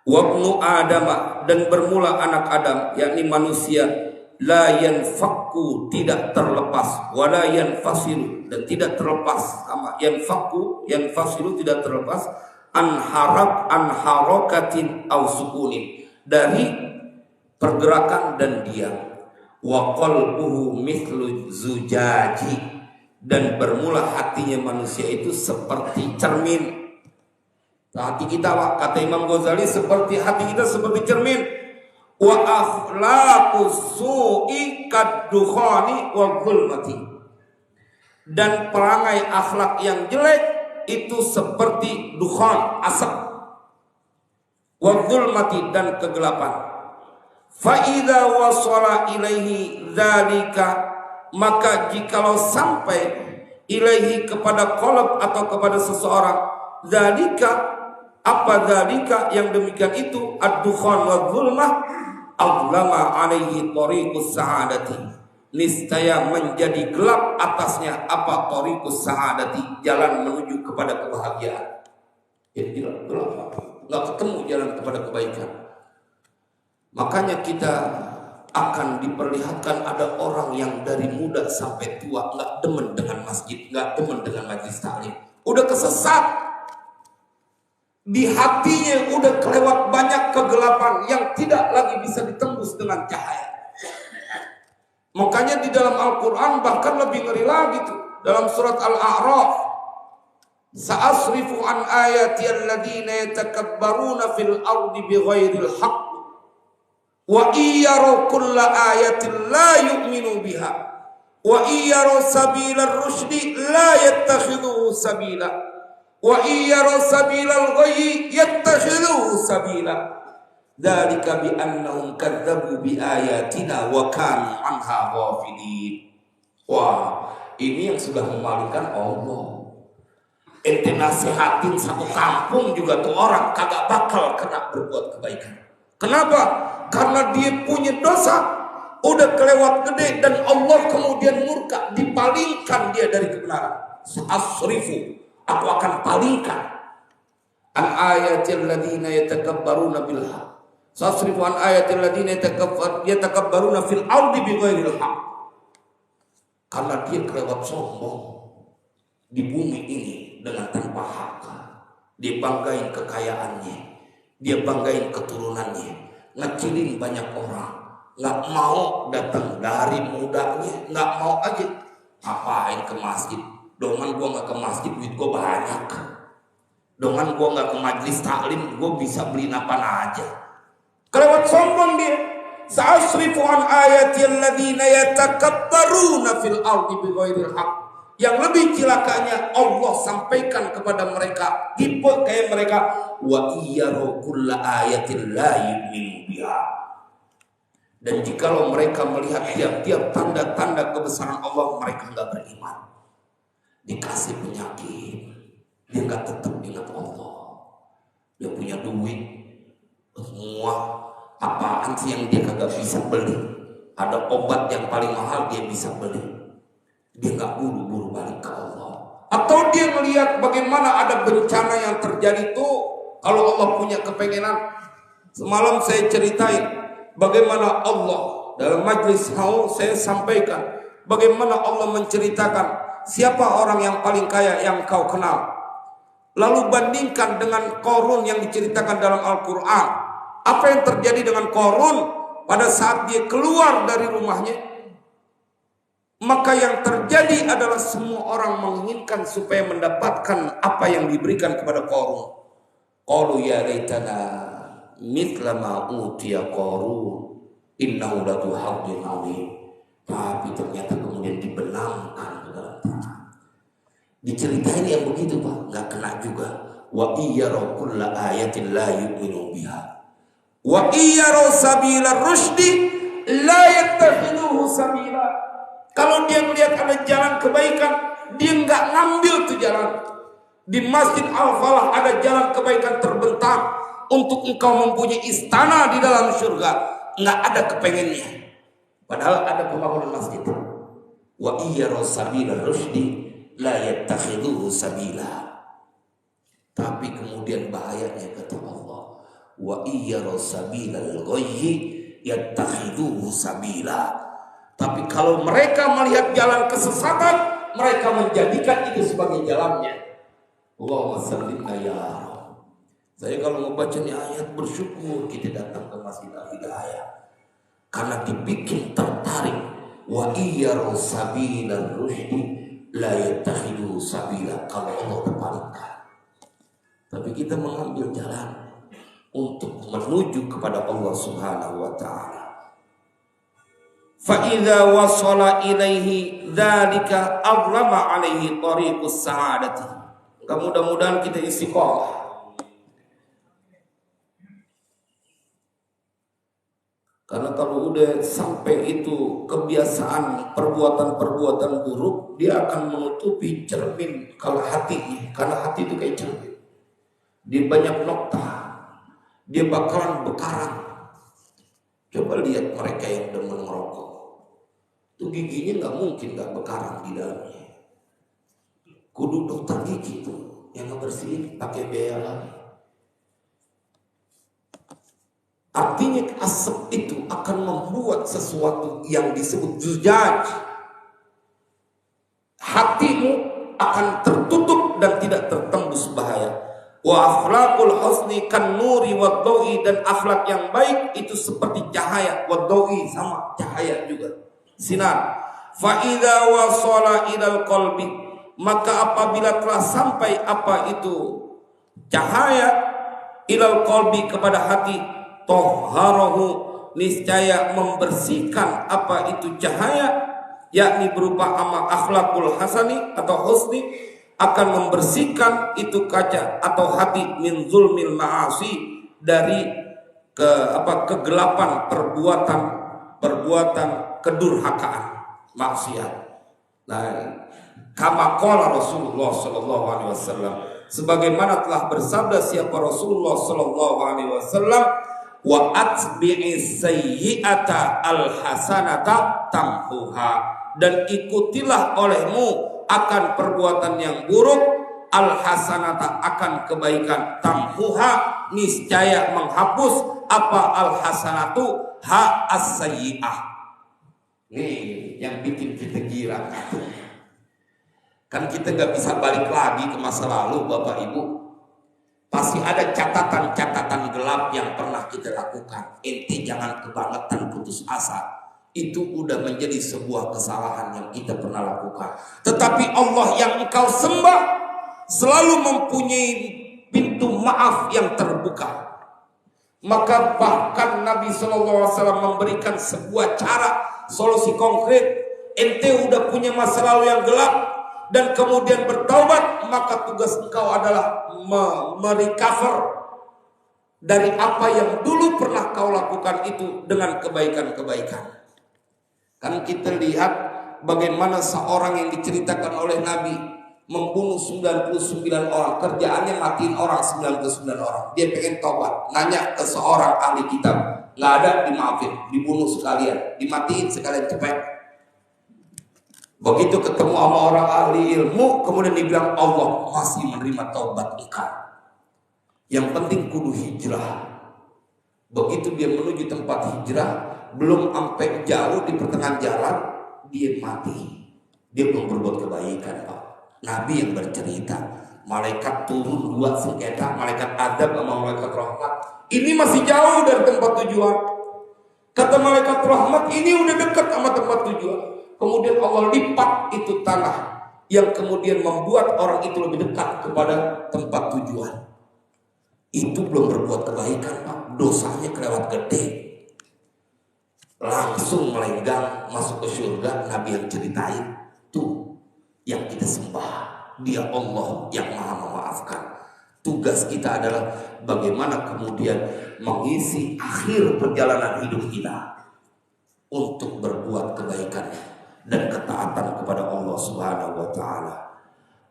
Wa ibnu adama, dan bermula anak Adam, yakni manusia, la yanfakku, tidak terlepas, wala yanfasilu, dan tidak terlepas, sama yanfasilu tidak terlepas, an harakatin aw sukunin, dari pergerakan dan diam. Wa qalbuhu mithlu zujaji, dan bermula hatinya manusia itu seperti cermin. Hati kita, kata Imam Ghazali, seperti hati kita seperti cermin. Wa akhlaqus su'i kaddukhani wa zulmati, dan perangai akhlak yang jelek itu seperti dukhan, asap, wa zulmati, dan kegelapan. Fa idza wasala ilaihi dzalika, maka jikalau sampai ilaihi kepada qalb atau kepada seseorang, dzalika, apa dzalika, yang demikian itu, ad-dukhan wa zulmah, azlama alaihi tariqus sa'adati, niscaya menjadi gelap atasnya apa thariqus sa'adati, jalan menuju kepada kebahagiaan. Jadi gelap, nggak ketemu jalan kepada kebaikan. Makanya kita akan diperlihatkan ada orang yang dari muda sampai tua nggak demen dengan masjid, nggak demen dengan majelis taklim, udah kesesat. Di hatinya udah kelewat banyak kegelapan yang tidak lagi bisa ditembus dengan cahaya. Makanya di dalam Al-Quran bahkan lebih ngeri lagi tuh. Dalam surat Al-A'raf, sa'asrifu an ayati alladhina yatakabbaruna fil ardi bighairil haqq wa iyyaru kulla ayatin la yu'minu biha wa iyyaru sabilal rusydi la yattakhidhuhu sabila wa iyyaru sabilal ghayyi yattakhidhuhu sabila. Dzalika bi annahum kadzdzabu bi ayatina wa kanu anha ghafilin. Wah, ini yang sudah memalingkan Allah. Ente nasihatin satu kampung juga tuh orang kagak bakal kena berbuat kebaikan. Kenapa? Karena dia punya dosa, udah kelewat gede dan Allah kemudian murka, dipalingkan dia dari kebenaran. Asrifu, aku akan palingkan an ayatil ladzina yatakabbaruna bil haqq. Sasrifu an ayatil ladzina yatakabbaruna fil ardi bighairil haqq. Karena dia kelewat sombong di bumi ini dengan tanpa hak. Dia banggain kekayaannya, dia banggain keturunannya, ngecilin banyak orang, nggak mau datang dari mudanya, nggak mau aja. Ngapain ke masjid? Dongan gua nggak ke masjid, duit gua banyak. Dongan gua nggak ke majelis taklim, gua bisa beliin apa aja. Kelewat sombong dia. Sa'asrifu an ayati alladhina yatakabbaruna fil ardi bighairil haqq. Yang lebih cilakanya Allah sampaikan kepada mereka, tipe kayak mereka, wa iyyaru kulla ayatin la yu'minu biha. Dan jikalau mereka melihat tiap-tiap tanda-tanda kebesaran Allah, mereka enggak beriman. Dikasih penyakit, dia enggak tetap ingat Allah. Dia punya duit, semua apaan sih yang dia kagak bisa beli? Ada obat yang paling mahal dia bisa beli. Dia nggak buru-buru balik ke Allah. Atau dia melihat bagaimana ada bencana yang terjadi tuh. Kalau Allah punya kepengenan. Semalam saya ceritain bagaimana Allah dalam majlis haul saya sampaikan bagaimana Allah menceritakan siapa orang yang paling kaya yang kau kenal. Lalu bandingkan dengan Qarun yang diceritakan dalam Al-Quran. Apa yang terjadi dengan Qarun pada saat dia keluar dari rumahnya? Maka yang terjadi adalah semua orang menginginkan supaya mendapatkan apa yang diberikan kepada Qarun. Qalu ya laitana mithla ma utiya Qarun innahu ladu haddin azim. Tapi ternyata kemudian dibenamkan ke dalam tanah. Diceritain yang begitu Pak, nggak kena juga. Wa iyyaru kulla ayatin la yu'minu biha. Wa iyyaru sabila rusydi la yattakhidhuhu sabila. Kalau dia melihat ada jalan kebaikan, dia nggak ngambil tuh jalan. Di Masjid Al-Falah ada jalan kebaikan terbentang untuk engkau mempunyai istana di dalam surga. Nggak ada kepengennya. Padahal ada pembangunan masjid. Wa iyyaru sabila rusydi la yattakhidhuhu sabila. Tapi kemudian bahayanya kata Allah, wa iyyaru sabilal ghayyi yattakhidhuhu sabila. Tapi kalau mereka melihat jalan kesesatan, mereka menjadikan itu sebagai jalannya. Allahumma salli ya Rabb. Saya kalau membaca ini ayat bersyukur kita datang ke Masjid Al-Hidayah. Karena dibikin tertarik. Wa iyyaru sabilal rusydi la yattakhidhu sabila. Kalau Allah terpalingkan. Tapi kita mengambil jalan untuk menuju kepada Allah Subhanahu wa ta'ala. Fa'idha wasala ilaihi dzalika aghlama alaihi tariqus sa'adati. Mudah-mudahan kita istiqomah. Karena kalau udah sampai itu kebiasaan perbuatan-perbuatan buruk, dia akan menutupi cermin kalau hatinya. Karena hati itu kayak cermin. Dia banyak noktah. Dia bakalan bekarang. Coba lihat mereka yang demen ngerokok. Itu giginya nggak mungkin nggak bekarang di dalamnya. Kudu dokter gigi tuh yang ngebersihin pakai biaya lagi. Artinya asap itu akan membuat sesuatu yang disebut zujaj. Hatimu akan tertutup dan tidak tertembus bahaya. Wa akhlaqul husni kan nuri wad dawi, dan akhlak yang baik itu seperti cahaya, wad dawi sama cahaya juga, sinar. Fa idza wasala ilal qalbi, maka apabila telah sampai apa itu cahaya ilal qalbi kepada hati, toharahu, niscaya membersihkan apa itu cahaya, yakni berupa amal akhlakul hasani atau husni, akan membersihkan itu kaca atau hati min zulmil ma'asi, dari kegelapan perbuatan kedurhakaan, maksiat. Nah, kama qala Rasulullah sallallahu alaihi wasallam, sebagaimana telah bersabda siapa Rasulullah sallallahu alaihi wasallam, wa atbi'is sayyi'ata alhasanata tamhuha, dan ikutilah olehmu akan perbuatan yang buruk, alhasanata akan kebaikan, tamhuha niscaya menghapus apa alhasanatu ha as-sayyi'ah. Nih yang bikin kita girang. Kan kita nggak bisa balik lagi ke masa lalu, Bapak Ibu. Pasti ada catatan-catatan gelap yang pernah kita lakukan. Inti jangan kebangetan putus asa. Itu udah menjadi sebuah kesalahan yang kita pernah lakukan. Tetapi Allah yang engkau sembah selalu mempunyai pintu maaf yang terbuka. Maka bahkan Nabi SAW memberikan sebuah cara, solusi konkret. Ente udah punya masa lalu yang gelap dan kemudian bertaubat, maka tugas engkau adalah merecover dari apa yang dulu pernah kau lakukan itu dengan kebaikan-kebaikan. Kan kita lihat bagaimana seorang yang diceritakan oleh Nabi membunuh 99 orang, kerjaannya matiin orang 99 orang. Dia pengen tobat, nanya ke seorang ahli kitab, nggak ada, dimaafin, dibunuh sekalian, dimatiin sekalian, cepet. Begitu ketemu sama orang ahli ilmu, kemudian dibilang Allah masih menerima taubat engkau. Yang penting kudu hijrah. Begitu dia menuju tempat hijrah, belum sampai jauh di pertengahan jalan dia mati. Dia belum berbuat kebaikan, Pak. Nabi yang bercerita, malaikat turun dua sengketa, malaikat adab sama malaikat rahmat. Ini masih jauh dari tempat tujuan. Kata malaikat rahmat, ini udah dekat sama tempat tujuan. Kemudian Allah lipat itu tanah yang kemudian membuat orang itu lebih dekat kepada tempat tujuan. Itu belum berbuat kebaikan, Pak. Dosanya kelewat gede. Langsung melenggang masuk ke surga. Nabi yang ceritain, tuh yang kita sembah, dia Allah yang maha memaafkan. Tugas kita adalah bagaimana kemudian mengisi akhir perjalanan hidup kita untuk berbuat kebaikan dan ketaatan kepada Allah Subhanahu wa taala.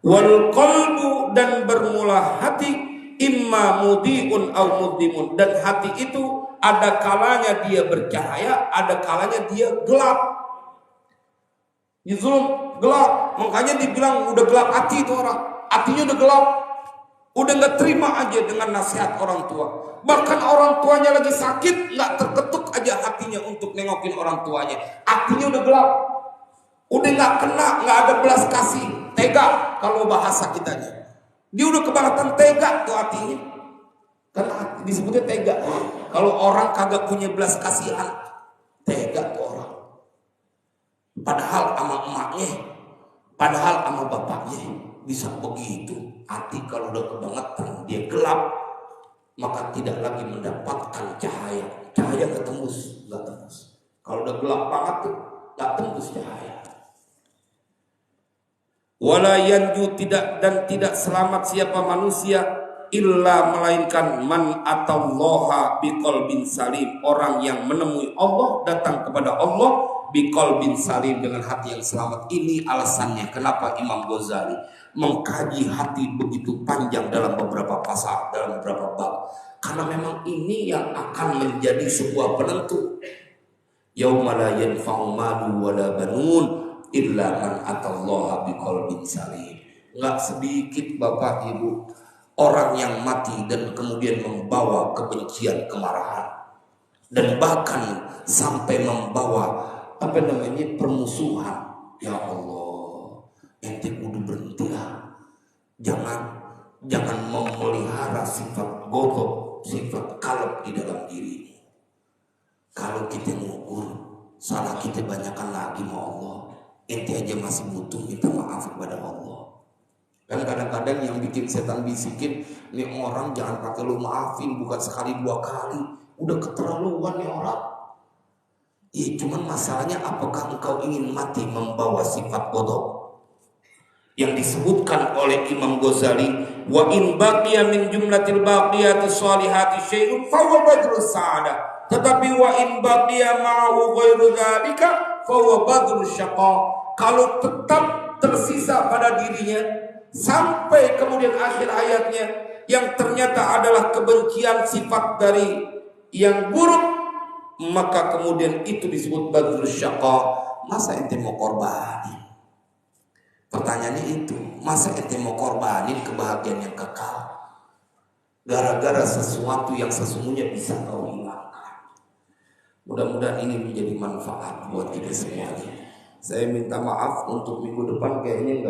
Wal qalbu, dan bermula hati, imma mudiun au mudimun, dan hati itu ada kalanya dia bercahaya, ada kalanya dia gelap. Zulum gelap, makanya dibilang udah gelap hati itu orang. Hatinya udah gelap, udah nggak terima aja dengan nasihat orang tua. Bahkan orang tuanya lagi sakit, nggak terketuk aja hatinya untuk nengokin orang tuanya. Hatinya udah gelap, udah nggak kena, nggak ada belas kasih, tega kalau bahasa kitanya. Dia udah kebangetan tega tuh hatinya. Karena disebutnya tega. Kalau orang kagak punya belas kasihan, tega tuh orang. Padahal sama emaknya, padahal sama bapaknya bisa begitu. Hati kalau udah kebangetan, dia gelap, maka tidak lagi mendapatkan cahaya. Cahaya nggak tembus. Kalau udah gelap banget tuh, nggak tembus cahaya. Wala yanju, tidak selamat siapa manusia illa melainkan man atallaha biqalbin salim, orang yang menemui Allah, datang kepada Allah biqalbin salim, dengan hati yang selamat. Ini alasannya kenapa Imam Ghazali mengkaji hati begitu panjang dalam beberapa pasal, dalam beberapa bab, karena memang ini yang akan menjadi sebuah penentu. Yauma la yanfa'u malu wala banun illa man atallaha biqalbin salim. Enggak sedikit Bapak Ibu orang yang mati dan kemudian membawa kebencian, kemarahan, dan bahkan sampai membawa permusuhan. Ya Allah, ente kudu berhentilah. Jangan memelihara sifat godok, sifat kalab di dalam diri. Kalau kita mengukur salah kita banyakkan lagi sama Allah, ente aja masih butuh minta maaf kepada Allah. Dan kadang-kadang yang bikin setan bisikin, nih orang jangan pakai lu maafin, bukan sekali dua kali, udah keterlaluan nih orang. Iya, cuman masalahnya apakah engkau ingin mati membawa sifat godok? Yang disebutkan oleh Imam Ghazali, wa in baqiya min jumlatil baqiyati shalihati syai'un fa huwa badrus sa'adah. Tetapi wa in baqiya ma'ahu ghairu dzalika fa huwa badrus syaqa. Kalau tetap tersisa pada dirinya sampai kemudian akhir ayatnya yang ternyata adalah kebencian sifat dari yang buruk, maka kemudian itu disebut badrus syaqa. Masa ente mau korbanin? Pertanyaannya itu, masa ente mau korbanin kebahagiaan yang kekal gara-gara sesuatu yang sesungguhnya bisa kau hilangkan? Mudah-mudahan ini menjadi manfaat buat kita semuanya. Saya minta maaf untuk minggu depan kayaknya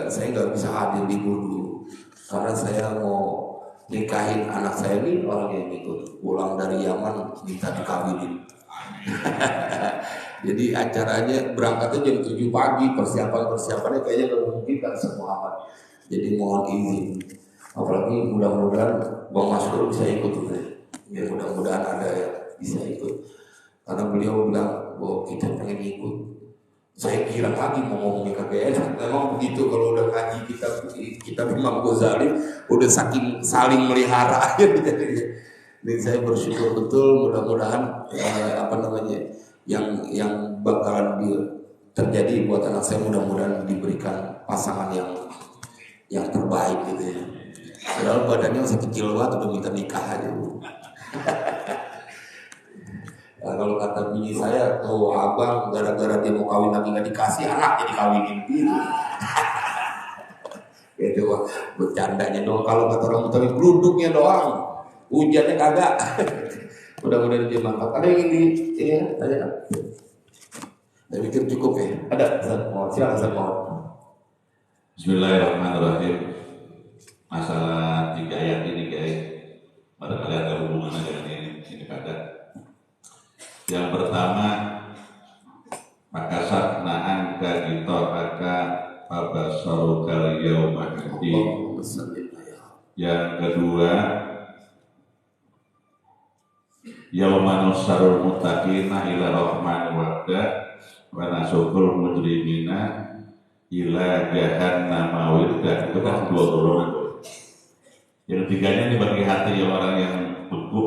saya nggak bisa hadir libur dulu karena saya mau nikahin anak saya nih, orang yang ikut pulang dari Yaman minta dikawinin. Jadi acaranya berangkatnya jam 7 pagi, persiapannya kayaknya nggak memungkinkan semua amat. Jadi mohon izin. Apalagi mudah-mudahan Bang Maskur bisa ikut tuh. Ya mudah-mudahan ada ya bisa ikut. Karena beliau bilang bahwa kita pengen ikut. Saya kira lagi mau ngomongin kagak enak. Memang begitu kalau udah ngaji kita Imam Ghazali udah saling melihara aja gitu. Jadi saya bersyukur betul, mudah-mudahan yang bakalan terjadi buat anak saya, mudah-mudahan diberikan pasangan yang terbaik gitu ya. Padahal badannya masih kecil banget, udah minta nikah aja. Nah, kalau kata bini saya, tuh abang gara-gara dia mau kawin lagi nggak dikasih, anak jadi kawinin gitu. Itu bercandanya doang. Kalau kata orang Betawi, geluduknya doang, hujannya kagak. Mudah-mudahan dia mantap. Ada yang ingin tanya? Saya pikir cukup ya. Ada? Silakan. Bismillahirrahmanirrahim. Masalah 3 ayat ini guys, barangkali ada hubungannya dengan ini pada. Yang pertama, maka saknaan kita aka abasarukal yauma hadi. Yang kedua, yauma nusarul muttaqina ila rahmani wa'da wa nasukul mujrimina ila jahannama wirda. Itu kan 2 golongan. Yang tiganya ini bagi hati orang yang beku.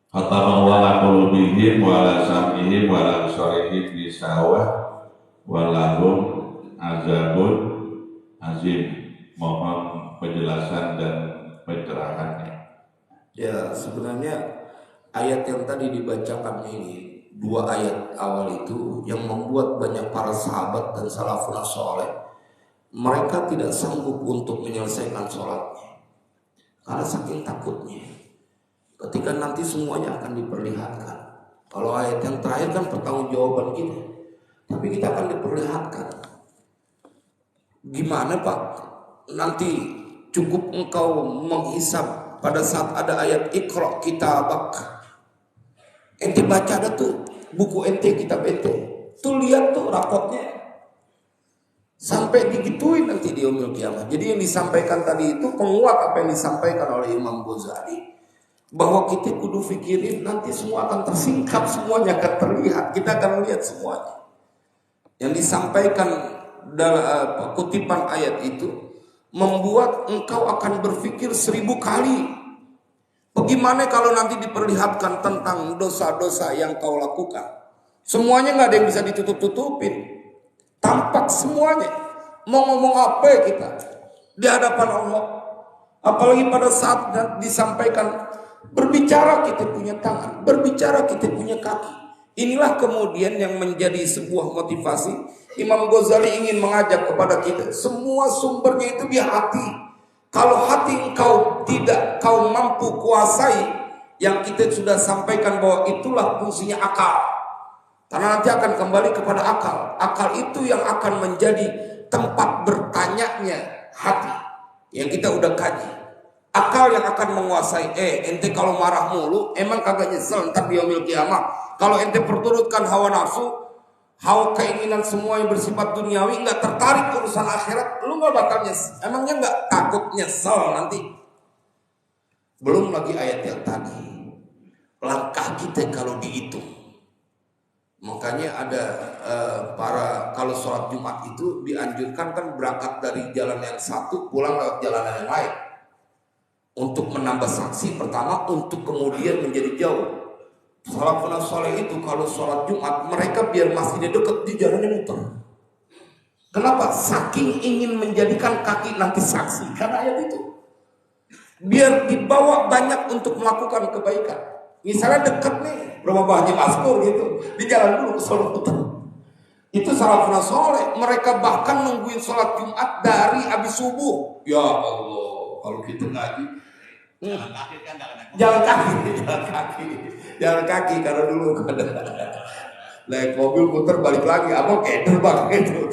Khatama wala qulubihim wala sam'ihim wala absarihim bisawah walahum azabun azim. Mohon penjelasan dan pencerahannya. Ya, sebenarnya ayat yang tadi dibacakan ini, 2 ayat awal itu yang membuat banyak para sahabat dan salafun soleh mereka tidak sanggup untuk menyelesaikan sholatnya karena saking takutnya ketika nanti semuanya akan diperlihatkan. Kalau ayat yang terakhir kan pertanggungjawaban kita, tapi kita akan diperlihatkan. Gimana Pak? Nanti cukup engkau menghisap pada saat ada ayat Iqra kitabak. Ente baca ada tuh buku ente, kitab ente. Tuh lihat tuh rapotnya. Sampai digituin nanti di yaumil kiamah. Jadi yang disampaikan tadi itu penguat apa yang disampaikan oleh Imam Ghazali, bahwa kita kudu pikirin nanti semua akan tersingkap, semuanya akan terlihat, kita akan lihat semuanya. Yang disampaikan dalam kutipan ayat itu membuat engkau akan berpikir 1000 kali. Bagaimana kalau nanti diperlihatkan tentang dosa-dosa yang kau lakukan? Semuanya nggak ada yang bisa ditutup-tutupin. Tampak semuanya. Mau ngomong apa kita di hadapan Allah? Apalagi pada saat disampaikan Berbicara kita punya tangan, berbicara kita punya kaki. Inilah kemudian yang menjadi sebuah motivasi. Imam Ghazali ingin mengajak kepada kita, semua sumbernya itu di hati. Kalau hati engkau tidak kau mampu kuasai, yang kita sudah sampaikan bahwa itulah fungsinya akal. Karena nanti akan kembali kepada akal. Akal itu yang akan menjadi tempat bertanyanya hati. Yang kita udah kaji. Akal yang akan menguasai. Ente kalau marah mulu, emang kagak nyesel ntar di yaumil kiamah. Kalau ente perturutkan hawa nafsu, hawa keinginan semua yang bersifat duniawi, nggak tertarik urusan akhirat, lu nggak bakal nyesel. Emangnya nggak takut nyesel nanti? Belum lagi ayat yang tadi. Langkah kita kalau dihitung. Makanya ada kalau sholat Jumat itu dianjurkan kan berangkat dari jalan yang satu pulang lewat jalan yang lain untuk menambah saksi pertama, untuk kemudian menjadi jauh. Salafun saleh itu kalau sholat Jumat mereka biar masjidnya dekat di jalannya muter. Kenapa? Saking ingin menjadikan kaki nanti saksi karena ayat itu. Biar dibawa banyak untuk melakukan kebaikan. Misalnya dekat nih rumah Pak Haji Maskur gitu, di jalan dulu sholat putar. Itu salafun saleh. Mereka bahkan nungguin sholat Jumat dari habis subuh. Ya Allah, kalau kita ngaji jalan kaki karena dulu naik mobil putar balik lagi, apa keder banget itu.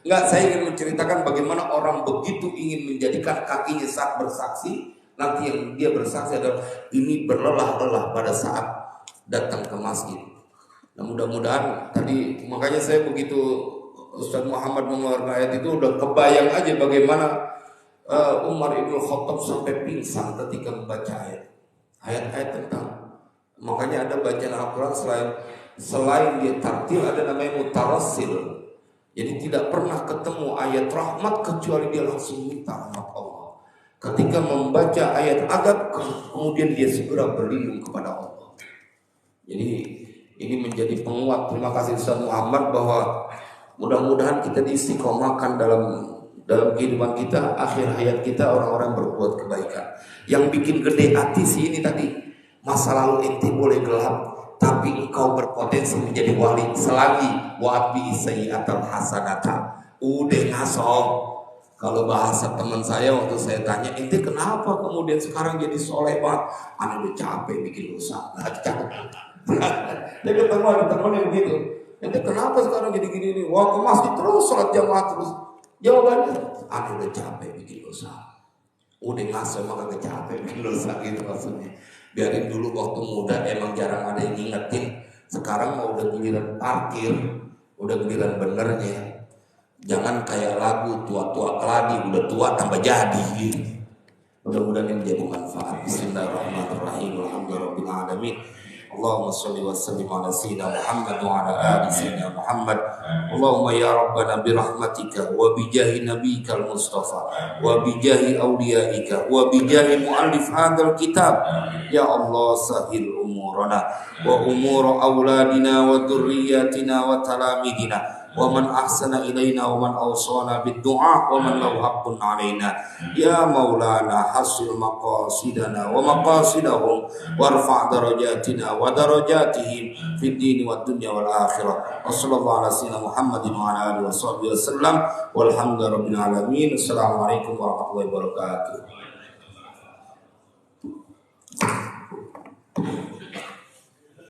Enggak, saya ingin menceritakan bagaimana orang begitu ingin menjadikan kakinya saat bersaksi. Nanti yang dia bersaksi adalah ini berlelah-lelah pada saat datang ke masjid. Nah, mudah-mudahan tadi makanya saya begitu Ustaz Muhammad mengeluarkan ayat itu udah kebayang aja bagaimana Umar ibn Khattab sampai pingsan ketika membaca ayat-ayat tentang. Makanya ada bacaan Al-Quran selain dia tartil ada namanya mutarassil. Jadi tidak pernah ketemu ayat rahmat kecuali dia langsung minta rahmat Allah. Ketika membaca ayat adab kemudian dia segera berlindung kepada Allah. Jadi ini menjadi penguat. Terima kasih Ustaz Muhammad bahwa mudah-mudahan kita diistiqomahkan dalam kehidupan kita, akhir hayat kita orang-orang berbuat kebaikan. Yang bikin gede hati sih ini tadi, masa lalu ente boleh gelap, tapi engkau berpotensi menjadi wali selagi wa'bi sayyi'atal hasanata. Udah ngaso. Kalau bahasa teman saya waktu saya tanya, ente kenapa kemudian sekarang jadi soleh banget? Ane udah capek bikin usaha. Dia ketemu ada teman yang begitu. Ente kenapa sekarang jadi gini nih? Wah, ke masjid terus, sholat jamaah terus. Jawabannya, aku udah capek bikin usaha. Udah ngasih maka capek bikin usaha gitu maksudnya. Biarin dulu waktu muda emang jarang ada yang ngingetin. Sekarang mau udah giliran parkir, udah giliran benernya. Jangan kayak lagu tua-tua keladi, udah tua tambah jadi gitu. Mudah-mudahan ini menjadi manfaat. Bismillahirrahmanirrahim. Alhamdulillahirabbil alamin. Allahumma shalli wa sallim ala sayyidina Muhammad wa ala ali sayyidina Muhammad. Allahumma ya Rabbana bi rahmatika wa bi jahi nabiyyikal Mustafa wa bi jahi awliyaika wa bi jahi muallif hadzal kitab. Ya Allah sahil umurana wa umur auladina wa dzurriyyatina wa talamidina. ومن أحسن إلينا ومن أوصانا بالدعاء ومن له حق علينا يا مولانا حصل مقاصدنا ومقاصدهم وارفع درجاتنا ودرجاتهم في الدين والدنيا والآخرة وصلى الله على سيدنا محمد وعلى آله وصحبه وسلم والحمد لله رب العالمين. السلام عليكم ورحمة الله وبركاته.